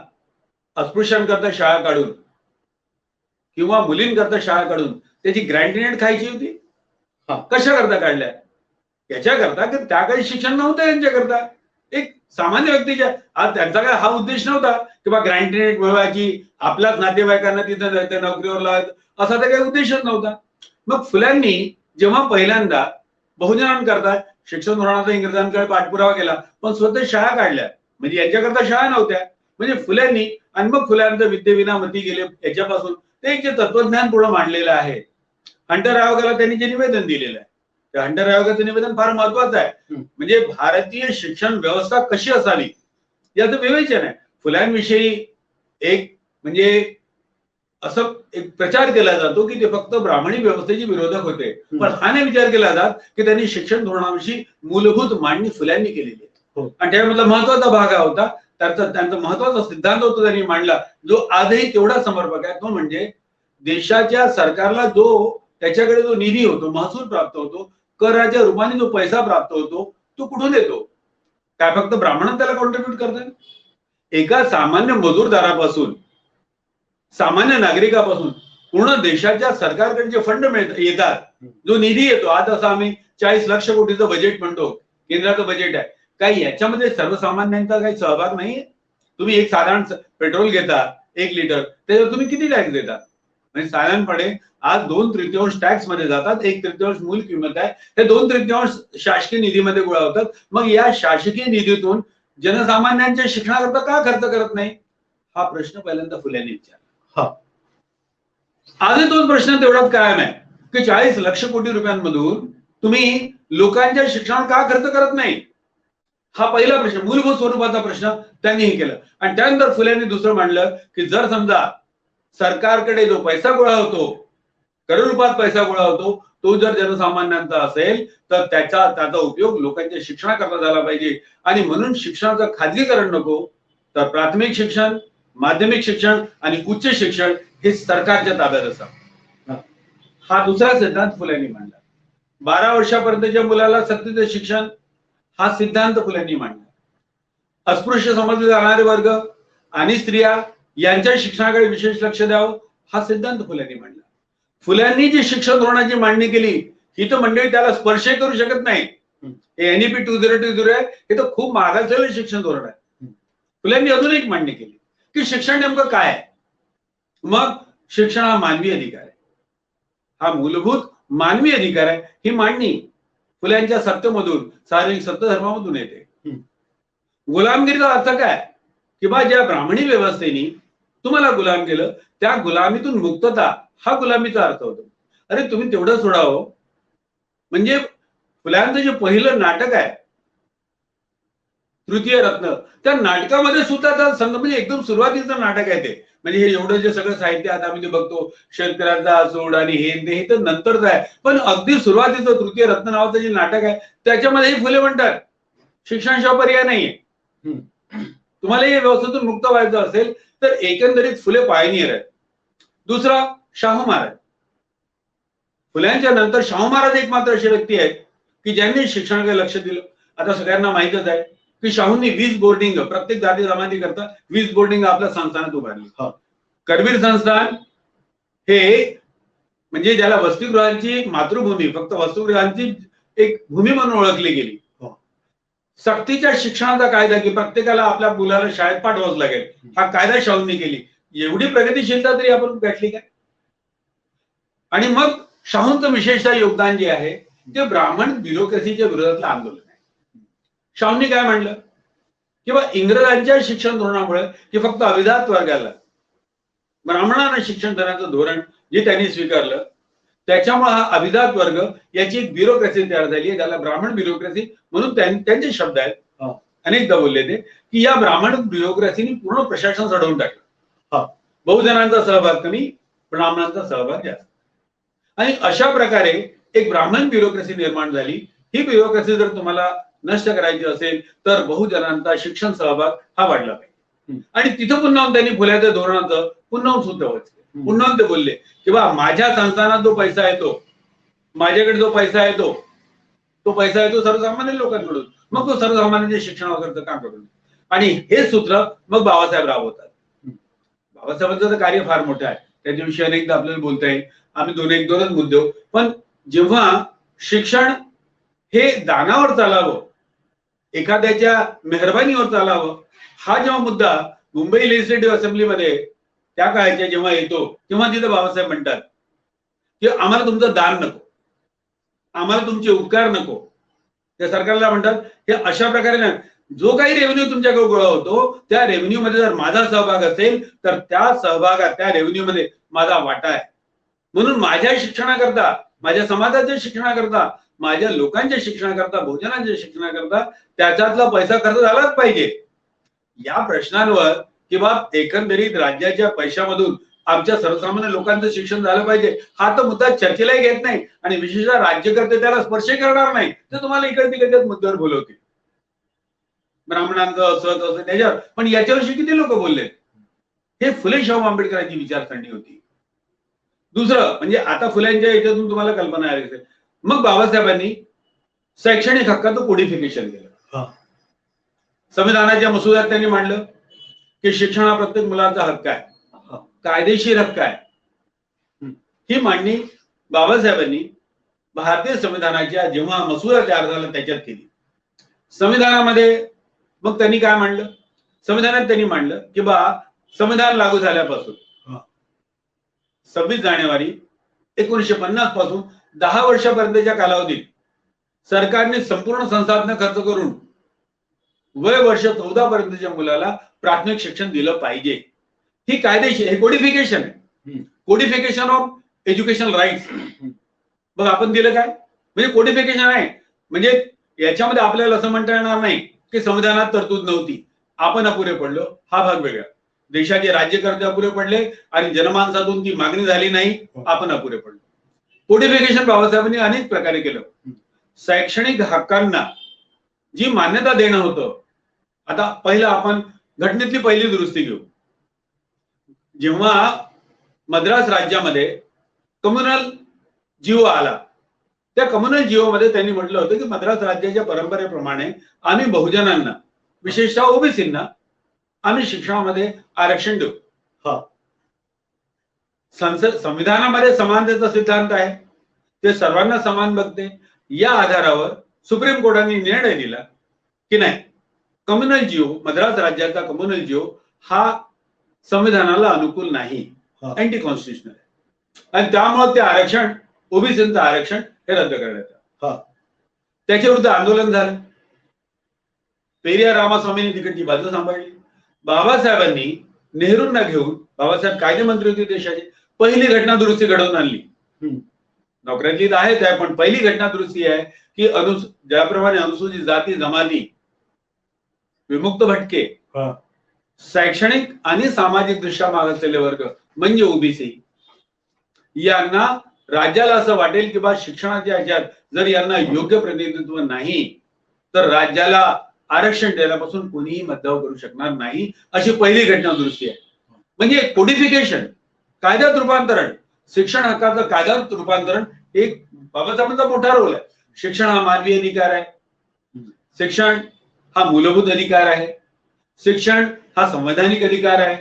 अस्पृश्यांकरता शाळा काढून किंवा मुलींकरता शाळा काढून त्याची ग्रँटीनेट खायची होती? कशा करता काढल्या? याच्याकरता की त्या काही शिक्षण नव्हतं यांच्याकरता. एक सामान्य व्यक्तीच्या आज त्यांचा काय हा उद्देश नव्हता की बा ग्रँटीनेट मिळवायची, आपल्याच नातेवाईकांना तिथं नोकरीवर लावायचं, असा तर काही उद्देशच नव्हता. मग फुल्यांनी जेव्हा पहिल्यांदा बहुजनांकरता शिक्षण धोरणाचा इंग्रजांकडे पाठपुरावा केला पण स्वतः शाळा काढल्या, म्हणजे यांच्याकरता शाळा नव्हत्या, म्हणजे फुल्यांनी आणि मग फुल्यांचं विद्येविना मती गेले याच्यापासून ते एक जे तत्वज्ञान पुढे मांडलेलं आहे. हंटर आयोगाला त्यांनी जे निवेदन दिलेलं आहे, त्या हंटर आयोगाचं निवेदन फार महत्वाचं आहे. म्हणजे भारतीय शिक्षण व्यवस्था कशी असावी याचं विवेचन आहे. फुल्यांविषयी एक म्हणजे असं एक प्रचार केला जातो की ते फक्त ब्राह्मणी व्यवस्थेचे विरोधक होते, पण हा नाही विचार केला जात की त्यांनी शिक्षण धोरणाविषयी मूलभूत मांडणी फुल्यांनी केलेली आहे. आणि त्यामधला महत्वाचा भाग हा होता, त्यांचा महत्वाचा सिद्धांत होता त्यांनी मांडला जो आजही तेवढा समर्पक आहे. तो म्हणजे देशाच्या सरकारला त्याच्याकडे जो निधी होतो, महसूल प्राप्त होतो, कराच्या रूपाने जो पैसा प्राप्त होतो तो कुठून येतो? काय फक्त ब्राह्मण त्याला कॉन्ट्रीब्युट करतात? एका सामान्य मजूरदारापासून, सामान्य नागरिकापासून पूर्ण देशाच्या सरकारकडे जे फंड येतात, जो निधी येतो, आज असं आम्ही 40 लाख कोटीचं बजेट म्हणतो, केंद्राचं बजेट आहे, काही याच्यामध्ये सर्वसामान्यांचा काही सहभाग नाहीये? तुम्ही एक साधारण पेट्रोल घेता 1 लिटर, त्याच्यावर तुम्ही किती टॅक्स देता? म्हणजे साधारणपणे आज 2/3 टॅक्स मध्ये जातात, 1/3 मूल किंमत आहे, हे 2/3 शासकीय निधीमध्ये गोळा होतात. मग या शासकीय निधीतून जनसामान्यांच्या शिक्षणाकरता का खर्च करत नाही? हा प्रश्न पहिल्यांदा फुल्यांनी विचारला. आजही तोच प्रश्न तेवढाच कायम आहे की 40 लाख कोटी रुपयांमधून तुम्ही लोकांच्या शिक्षणावर का खर्च करत नाही? हा पहिला प्रश्न, मूलभूत स्वरूपाचा प्रश्न त्यांनीही केला. आणि त्यानंतर फुल्यांनी दुसरं मांडलं की जर समजा सरकारकडे जो पैसा गोळा होतो, करोड रुपयात पैसा गोळा होतो, तो जर जनसामान्यांचा असेल तर त्याचा उपयोग लोकांच्या शिक्षणाकरता झाला पाहिजे. आणि म्हणून शिक्षणाचं खाजगीकरण नको, तर प्राथमिक शिक्षण, माध्यमिक शिक्षण आणि उच्च शिक्षण हे सरकारच्या ताब्यात असावं. हा दुसरा सिद्धांत फुल्यांनी मांडला. 12 वर्षापर्यंतच्या मुलाला सक्तीचं शिक्षण हा सिद्धांत फुल्यांनी मांडला. अस्पृश्य समजले जाणारे वर्ग आणि स्त्रिया यांच्या शिक्षणाकडे विशेष लक्ष द्यावं हा सिद्धांत फुल्यांनी मांडला. फुल्यांनी जी शिक्षण धोरणाची मांडणी केली ही तर मंडळी त्याला स्पर्श करू शकत नाही. NEP 2.0 आहे, हे तर खूप मागासलेलं शिक्षण धोरण आहे. फुल्यांनी अजून एक मांडणी केली की शिक्षण नेमकं काय आहे. मग शिक्षण हा मानवी अधिकार आहे, हा मूलभूत मानवी अधिकार आहे. ही मांडणी फुल्यांच्या सत्यमधून, सार्वजनिक सत्य धर्मामधून येते. गुलामगिरीचा अर्थ काय की बा ज्या ब्राह्मणी व्यवस्थेने तुम्हाला गुलाम केलं त्या गुलामीतून मुक्तता हा गुलामीचा अर्थ होतो. अरे तुम्ही तेवढं सोडावं. म्हणजे फुल्यांचं जे पहिलं नाटक आहे तृतीय रत्न, त्या नाटकामध्ये सुद्धा म्हणजे एकदम सुरुवातीचं नाटक आहे ते. म्हणजे हे एवढं जे सगळं साहित्य आता आम्ही ते बघतो शेतकऱ्यांचा सोड आणि हे तर नंतरच आहे, पण अगदी सुरुवातीचं तृतीय रत्न नावाचं जे नाटक आहे त्याच्यामध्ये फुले म्हणतात शिक्षणाशिवाय पर्याय नाहीये. तुम्हाला या व्यवस्थेतून मुक्त व्हायचं असेल तर एकंदरीत फुले पायनियर आहेत. दुसरा शाहू महाराज. फुल्यांच्या नंतर शाहू महाराज एक मात्र अशी व्यक्ती आहेत की ज्यांनी शिक्षणाकडे लक्ष दिलं. आता सगळ्यांना माहितच आहे की शाहूंनी 20 बोर्डिंग प्रत्येक जाती जमाती करता 20 बोर्डिंग आपल्या संस्थानात उभारली. करवीर संस्थान हे म्हणजे ज्याला वसतिगृहांची मातृभूमी, फक्त वसतिगृहांची एक भूमी म्हणून ओळखली गेली. सक्तीच्या शिक्षणाचा कायदा की प्रत्येकाला आपल्या मुलाला शाळेत पाठवावंच लागेल, हा कायदा शाहूंनी केली. एवढी प्रगतिशीलता तरी आपण गाठली काय? आणि मग शाहूंचं विशेषतः योगदान जे आहे ते ब्राह्मण ब्युरोक्रेसीच्या विरोधातलं आंदोलन आहे. शाहूंनी काय म्हणलं किंवा इंग्रजांच्या शिक्षण धोरणामुळे की फक्त अविजात वर्गाला ब्राह्मणांना शिक्षण देण्याचं धोरण जे त्यांनी स्वीकारलं त्याच्यामुळे हा अभिजात वर्ग याची एक ब्युरोक्रेसी तयार झाली आहे, त्याला ब्राह्मण ब्युरोक्रेसी म्हणून त्यांचे शब्द आहेत. अनेकदा बोलले ते की या ब्राह्मण ब्युरोक्रेसीने पूर्ण प्रशासन चढवून टाकलं. बहुजनांचा सहभाग कमी, ब्राह्मणांचा सहभाग जास्त. आणि अशा प्रकारे एक ब्राह्मण ब्युरोक्रेसी निर्माण झाली. ही ब्युरोक्रेसी जर तुम्हाला नष्ट करायची असेल तर बहुजनांचा शिक्षण सहभाग हा वाढला पाहिजे. आणि तिथं पुन्हा त्यांनी फुल्याच्या धोरणाचं पुन्हा सुद्धा पुन्हा ते बोलले की बा माझ्या संस्थानात जो पैसा येतो, माझ्याकडे जो पैसा येतो तो पैसा येतो सर्वसामान्य लोकांकडून, मग तो सर्वसामान्यांच्या शिक्षणावरचं काम करून. आणि हे सूत्र मग बाबासाहेब राबवतात. बाबासाहेबांचं तर कार्य फार मोठं आहे, त्याच्याविषयी अनेकदा आपल्याला बोलता येईल. आम्ही दोनच मुद्दे, पण जेव्हा शिक्षण हे दानावर चालावं, एखाद्याच्या मेहरबानीवर चालावं, हा जेव्हा मुद्दा मुंबई लेजिस्लेटिव्ह असेंब्लीमध्ये त्या काळाच्या जेव्हा येतो तेव्हा तिथं बाबासाहेब म्हणतात की आम्हाला तुमचं दान नको, आम्हाला तुमचे उपकार नको. त्या सरकारला म्हणतात की अशा प्रकारे ना, जो काही रेव्हेन्यू तुमच्याकडे गोळा होतो त्या रेव्हेन्यू मध्ये जर माझा सहभाग असेल तर त्या सहभागात, त्या रेव्हेन्यू मध्ये माझा वाटा आहे. म्हणून माझ्या शिक्षणाकरता, माझ्या समाजाच्या शिक्षणाकरता, माझ्या लोकांच्या शिक्षणाकरता, बहुजनांच्या शिक्षणाकरता त्याच्यातला पैसा खर्च झालाच पाहिजे. या प्रश्नांवर किंवा एकंदरीत राज्याच्या पैशामधून आमच्या सर्वसामान्य लोकांचं शिक्षण झालं पाहिजे हा तर मुद्दा चर्चेलाही घेत नाही. आणि विशेषतः राज्यकर्ते त्याला स्पर्श करणार नाही, तर तुम्हाला इकडे तिकडे मुद्द्यावर बोलवतील. ब्राह्मणांचं असं तसं त्याच्यावर, पण याच्याविषयी किती लोक बोलले? हे फुले शाहू आंबेडकरांची विचारसरणी होती. दुसरं म्हणजे आता फुल्यांच्या याच्यातून तुम्हाला कल्पना आली असेल, मग बाबासाहेबांनी शैक्षणिक हक्काचं कोडिफिकेशन केलं. संविधानाच्या मसुद्यात त्यांनी मांडलं की शिक्षण हा प्रत्येक मुलाचा हक्क आहे, कायदेशीर हक्क आहे. ही मांडणी बाबासाहेबांनी भारतीय संविधानाच्या जेव्हा मसुदा तयार झाला त्याच्यात केली. संविधानामध्ये मग त्यांनी काय मांडलं? संविधानात त्यांनी मांडलं की बा संविधान लागू झाल्यापासून 26 जानेवारी 1950 पासून 10 वर्षापर्यंतच्या कालावधीत सरकारने संपूर्ण संसाधन खर्च करून वय वर्ष 14 पर्यंतच्या मुलाला प्राथमिक शिक्षण दिलं पाहिजे. ही कायदेशीर, हे कोडिफिकेशन आहे, कोडिफिकेशन ऑफ एज्युकेशन राईट्स. बघ आपण दिलं काय म्हणजे कोडिफिकेशन आहे. म्हणजे याच्यामध्ये आपल्याला असं म्हणता येणार नाही की संविधानात तरतूद नव्हती, आपण अपुरे पडलो, हा भाग वेगळा. देशाचे राज्यकर्ते अपुरे पडले आणि जनमानसातून ती मागणी झाली नाही, आपण अपुरे पडलो. कोडिफिकेशन बाबासाहेबांनी अनेक प्रकारे केलं. शैक्षणिक हक्कांना जी मान्यता देणं होतं, आता पहिलं आपण घटनेतली पहिली दुरुस्ती घेऊ. जेव्हा मद्रास राज्यामध्ये कम्युनल जिओ आला, त्या कम्युनल जिओ मध्ये त्यांनी म्हटलं होतं की मद्रास राज्याच्या परंपरेप्रमाणे आम्ही बहुजनांना, विशेषतः ओबीसींना आम्ही शिक्षणामध्ये आरक्षण देऊ. संविधानामध्ये समानतेचा सिद्धांत आहे, ते सर्वांना समान बघते. या आधारावर सुप्रीम कोर्टाने निर्णय दिला की नाही, कम्युनल जिओ, मद्रास राज्याचा कम्युनल जिओ हा संविधानाला अनुकूल नाही, अँटी कॉन्स्टिट्युशनल आहे. आणि त्यामुळे ते आरक्षण, ओबीसीचं आरक्षण हे रद्द करण्यात आलं. त्याच्या विरुद्ध आंदोलन झालं. पेरियार रामास्वामींनी तिकडची बाजू सांभाळली. बाबासाहेबांनी नेहरूंना घेऊन, बाबासाहेब कायदेमंत्री होते देशाचे, पहिली घटना दुरुस्ती घडवून आणली. नोकऱ्यातली तर आहेच आहे, पण पहिली घटना दुरुस्ती आहे की ज्याप्रमाणे अनुसूचित जाती जमाती, विमुक्त भटके, शैक्षणिक आणि सामाजिक दृष्ट्या मागासलेले वर्ग म्हणजे ओबीसी, यांना राज्याला असं वाटेल की बा शिक्षणाच्या ह्याच्यात जर यांना योग्य प्रतिनिधित्व नाही तर राज्याला आरक्षण देण्यापासून कोणीही मद्दाव करू शकणार नाही, अशी पहिली घटना दुरुस्ती आहे. म्हणजे कोडिफिकेशन, कायद्यात रूपांतरण, शिक्षण हक्काचं कायद्यात रूपांतरण एक बाबासाहेबांचा मोठा रोल आहे. शिक्षण हा मानवी अधिकार आहे, शिक्षण हा मूलभूत अधिकार आहे, शिक्षण हा संवैधानिक अधिकार आहे.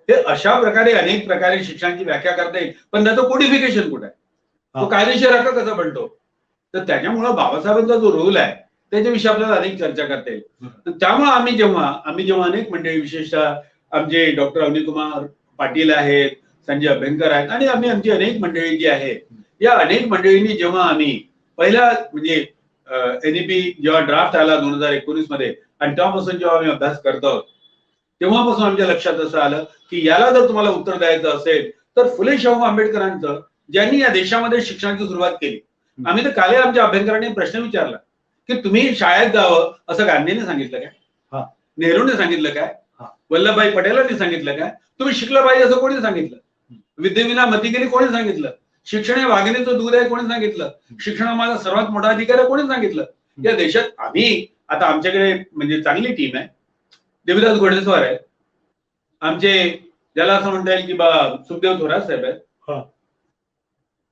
हे अशा प्रकारे अनेक प्रकारे शिक्षणाची व्याख्या करता येईल, पण त्याचं कोडिफिकेशन कुठे आहे, तो कायदेशीर हक्क कसा बनतो. तर त्याच्यामुळे बाबासाहेबांचा जो रोल आहे त्याच्याविषयी आपल्याला अनेक चर्चा करता येईल. त्यामुळे आम्ही जेव्हा अनेक मंडळी, विशेषतः आमचे डॉक्टर अवनीकुमार पाटील आहेत, संजय अभ्यंकर आहेत, आणि आमची अनेक मंडळी जी आहेत, या अनेक मंडळींनी जेव्हा आम्ही पहिला म्हणजे एनईपी जेव्हा ड्राफ्ट आला 2019 मध्ये, आणि तेव्हापासून जेव्हा आम्ही अभ्यास करतो तेव्हापासून आमच्या लक्षात असं आलं की याला जर तुम्हाला उत्तर द्यायचं असेल तर फुले शाहू आंबेडकरांचं, ज्यांनी या देशामध्ये शिक्षणाची सुरुवात केली. आम्ही तर काल आमच्या अभ्यंकरांनी प्रश्न विचारला की तुम्ही शाळेत जावं असं गांधींनी सांगितलं काय, नेहरूने सांगितलं काय, वल्लभभाई पटेलांनी सांगितलं काय, तुम्ही शिकलं पाहिजे असं कोणी सांगितलं, विद्येविना मती केली कोणी सांगितलं, शिक्षण हे वाघिणीचं दूध आहे कोणी सांगितलं, शिक्षण हा माझा सर्वात मोठा अधिकार आहे कोणी सांगितलं. या देशात आम्ही आता आमच्याकडे म्हणजे चांगली टीम आहे. देवीदास घोडेस्वार आहे आमचे, ज्याला असं म्हणता येईल की बा सुखदेव थोरात साहेब आहेत.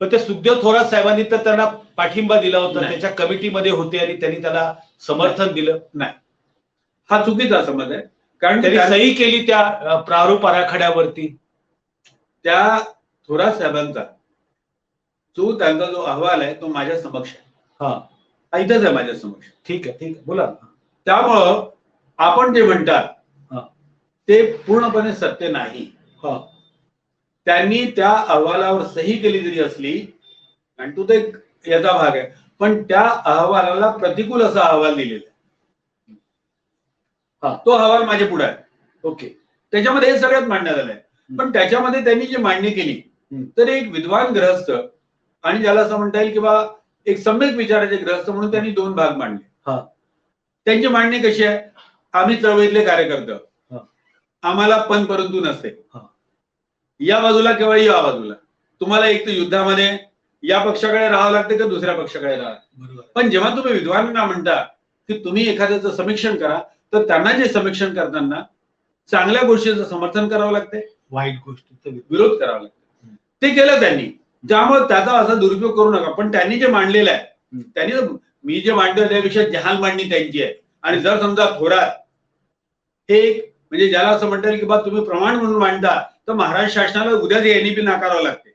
पण ते सुखदेव थोरात साहेबांनी तर त्यांना पाठिंबा दिला होता, त्याच्या कमिटीमध्ये होते आणि त्यांनी त्याला समर्थन दिलं नाही. हा चुकीचा समज आहे, कारण त्यांनी सही केली त्या प्रारूप आराखड्यावरती. त्या थोरात साहेबांचा त्यांचा जो अहवाल आहे तो माझ्या समक्ष आहे, इथंच आहे माझ्या समक्ष. ठीक आहे बोला. त्यामुळं आपण जे म्हणतात ते पूर्णपणे सत्य नाही. त्यांनी त्या अहवालावर सही केली जरी असली, आणि तो ते याचा भाग आहे, पण त्या अहवालाला प्रतिकूल असा अहवाल दिलेला आहे. तो अहवाल माझ्या पुढे आहे. ओके, त्याच्यामध्ये हे सगळ्यात मांडण्यात आलंय. पण त्याच्यामध्ये त्यांनी जी मांडणी केली तर एक विद्वान ग्रहस्थ, आणि ज्याला असं म्हणता येईल किंवा एक सम्यक विचाराचे ग्रहस्थ म्हणून त्यांनी दोन भाग मांडले. त्यांची मांडणी कशी आहे, आम्ही चळवळीतले कार्यकर्ते, आम्हाला पण परंतु नसते, या बाजूला किंवा या बाजूला, तुम्हाला एक तर युद्धामध्ये या पक्षाकडे राहावं लागते का दुसऱ्या पक्षाकडे राहा. पण जेव्हा तुम्ही विद्वानांना म्हणता की तुम्ही एखाद्याचं समीक्षण करा, तर त्यांना जे समीक्षण करताना चांगल्या गोष्टीचं समर्थन करावं लागते, वाईट गोष्टीचा विरोध करावा लागतो. ते केलं त्यांनी, त्यामुळे त्याचा असा दुरुपयोग करू नका. पण त्यांनी जे मांडलेलं आहे, त्यांनी मी जे मांडलं त्यापेक्षा जहाल मांडणी त्यांची आहे. आणि जर समजा थोरात हे म्हणजे ज्याला असं म्हणता येईल की बा तुम्ही प्रमाण म्हणून मांडता, तर महाराष्ट्र शासनाला उद्या जे एनईपी नाकारावं लागते.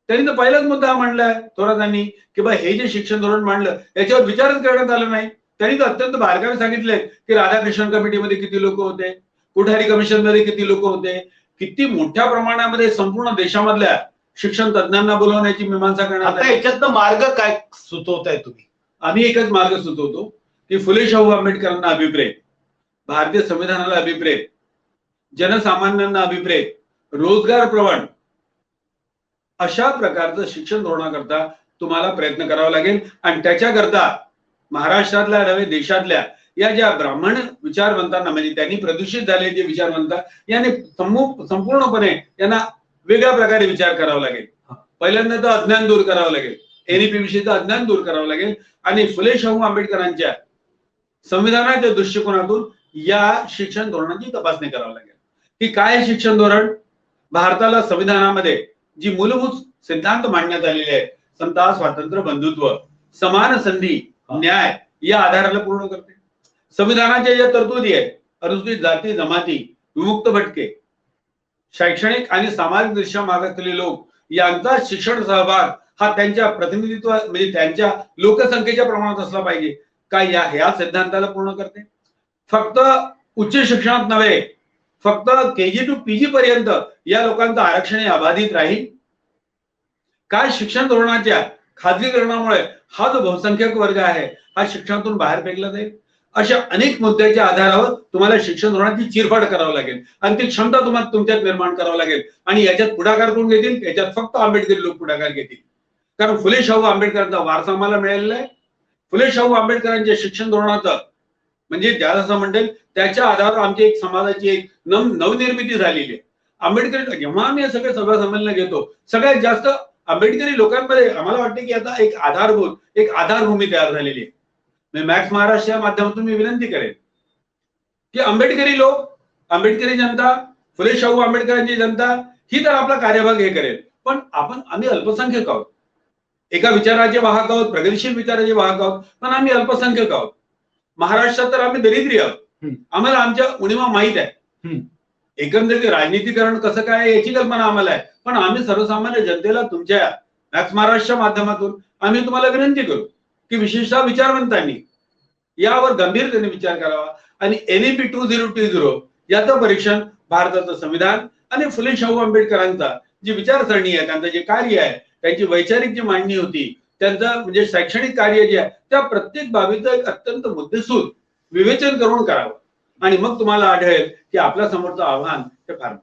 त्यांनी तर पहिलाच मुद्दा मांडलाय थोरातांनी की बा हे जे शिक्षण धोरण मांडलं याच्यावर विचारच करण्यात आला नाही. त्यांनी तर अत्यंत बारकाईने सांगितले की राधाकृष्णन कमिटीमध्ये किती लोक होते, कोठारी कमिशन मध्ये किती लोक होते, किती मोठ्या प्रमाणामध्ये संपूर्ण देशामधल्या शिक्षण तज्ञांना बोलवण्याची मीमांसा करण्यात आली. याच्यातनं मार्ग काय सुचवताय तुम्ही? आम्ही एकच मार्ग सुचवतो की फुले शाहू आंबेडकरांना अभिप्रेत, भारतीय संविधानाला अभिप्रेत, जनसामान्यांना अभिप्रेत, रोजगार प्रवण अशा प्रकारचं शिक्षण धोरणाकरता तुम्हाला प्रयत्न करावा लागेल. आणि त्याच्याकरता महाराष्ट्रातल्या नव्हे देशातल्या या ज्या ब्राह्मण विचारवंतांना, म्हणजे त्यांनी प्रदूषित झाले जे विचारवंत, यांनी संपूर्णपणे यांना वेगळ्या प्रकारे विचार करावा लागेल. पहिल्यांदा तर अज्ञान दूर करावं लागेल, एनईपी विषयीचं अज्ञान दूर करावं लागेल, आणि फुले शाहू आंबेडकरांच्या संविधानाच्या दृष्टिकोनातून या शिक्षण धोरणाची तपासणी करावी लागेल की काय शिक्षण धोरण भारताला संविधानामध्ये जी मूलभूत सिद्धांत मांडण्यात आलेले आहेत, समता, स्वातंत्र्य, बंधुत्व, समान संधी, न्याय, या आधाराला पूर्ण करते. संविधानाच्या ज्या तरतुदी आहेत, अनुसूचित जाती जमाती, विमुक्त भटके, शैक्षणिक आणि सामाजिक दृष्ट्या मागासलेले लोक यांचा शिक्षण सहभाग हा त्यांच्या प्रतिनिधित्व म्हणजे त्यांच्या लोकसंख्येच्या प्रमाणात असला पाहिजे का, ह्या सिद्धांताला पूर्ण करते. फक्त उच्च शिक्षणात नव्हे, फक्त केजी टू पीजी पर्यंत या लोकांचं आरक्षण हे अबाधित राहील. काय शिक्षण धोरणाच्या खाजगीकरणामुळे हा जो बहुसंख्यक वर्ग आहे हा शिक्षणातून बाहेर फेकला जाईल. अशा अनेक मुद्द्याच्या आधारावर तुम्हाला शिक्षण धोरणाची चिरफाड करावी लागेल आणि ती क्षमता तुम्हाला तुमच्यात निर्माण करावं लागेल. आणि याच्यात पुढाकार कोण घेतील? याच्यात फक्त आंबेडकरी लोक पुढाकार घेतील. कारण फुले शाहू आंबेडकरांचा वारसा आम्हाला मिळालेला आहे. फुले शाहू आंबेडकरांच्या शिक्षण धोरणाचं म्हणजे ज्याला असं म्हणतील त्याच्या आधारावर आमची एक समाजाची एक नवनिर्मिती झालेली आहे. आंबेडकरी जेव्हा आम्ही हे सगळे सभा संमेलन घेतो, सगळ्यात जास्त आंबेडकरी लोकांमध्ये आम्हाला वाटते की आता एक आधारभूत एक आधारभूमी तयार झालेली आहे. मॅक्स महाराष्ट्राच्या माध्यमातून मी विनंती करेन की आंबेडकरी लोक, आंबेडकरी जनता, फुले शाहू आंबेडकरांची जनता ही तर आपला कार्यभाग हे करेल, पण आम्ही अल्पसंख्यक आहोत. एका विचाराचे वाहक आहोत, प्रगतिशील विचाराचे वाहक आहोत, पण आम्ही अल्पसंख्याक आहोत. महाराष्ट्रात तर आम्ही दरिद्री आहोत. आम्हाला आमच्या उणीवा माहीत आहे. एकंदरीत राजनीतीकरण कसं काय याची कल्पना आम्हाला आहे, पण आम्ही सर्वसामान्य जनतेला तुमच्या मॅक्स महाराष्ट्रच्या माध्यमातून आम्ही तुम्हाला विनंती करू की विशेषतः विचारवंतांनी यावर गंभीरतेने विचार करावा आणि NEP 2020 याचं परीक्षण भारताचं संविधान आणि फुले शाहू आंबेडकरांचा जी विचारसरणी आहे, त्यांचं जे कार्य आहे, त्यांची वैचारिक जी मांडणी होती, त्यांचं म्हणजे शैक्षणिक कार्य जे आहे, त्या प्रत्येक बाबीचं एक अत्यंत मुद्देसूद विवेचन करून करावं आणि मग तुम्हाला आढळेल की आपल्या समोरचं आव्हान हे फार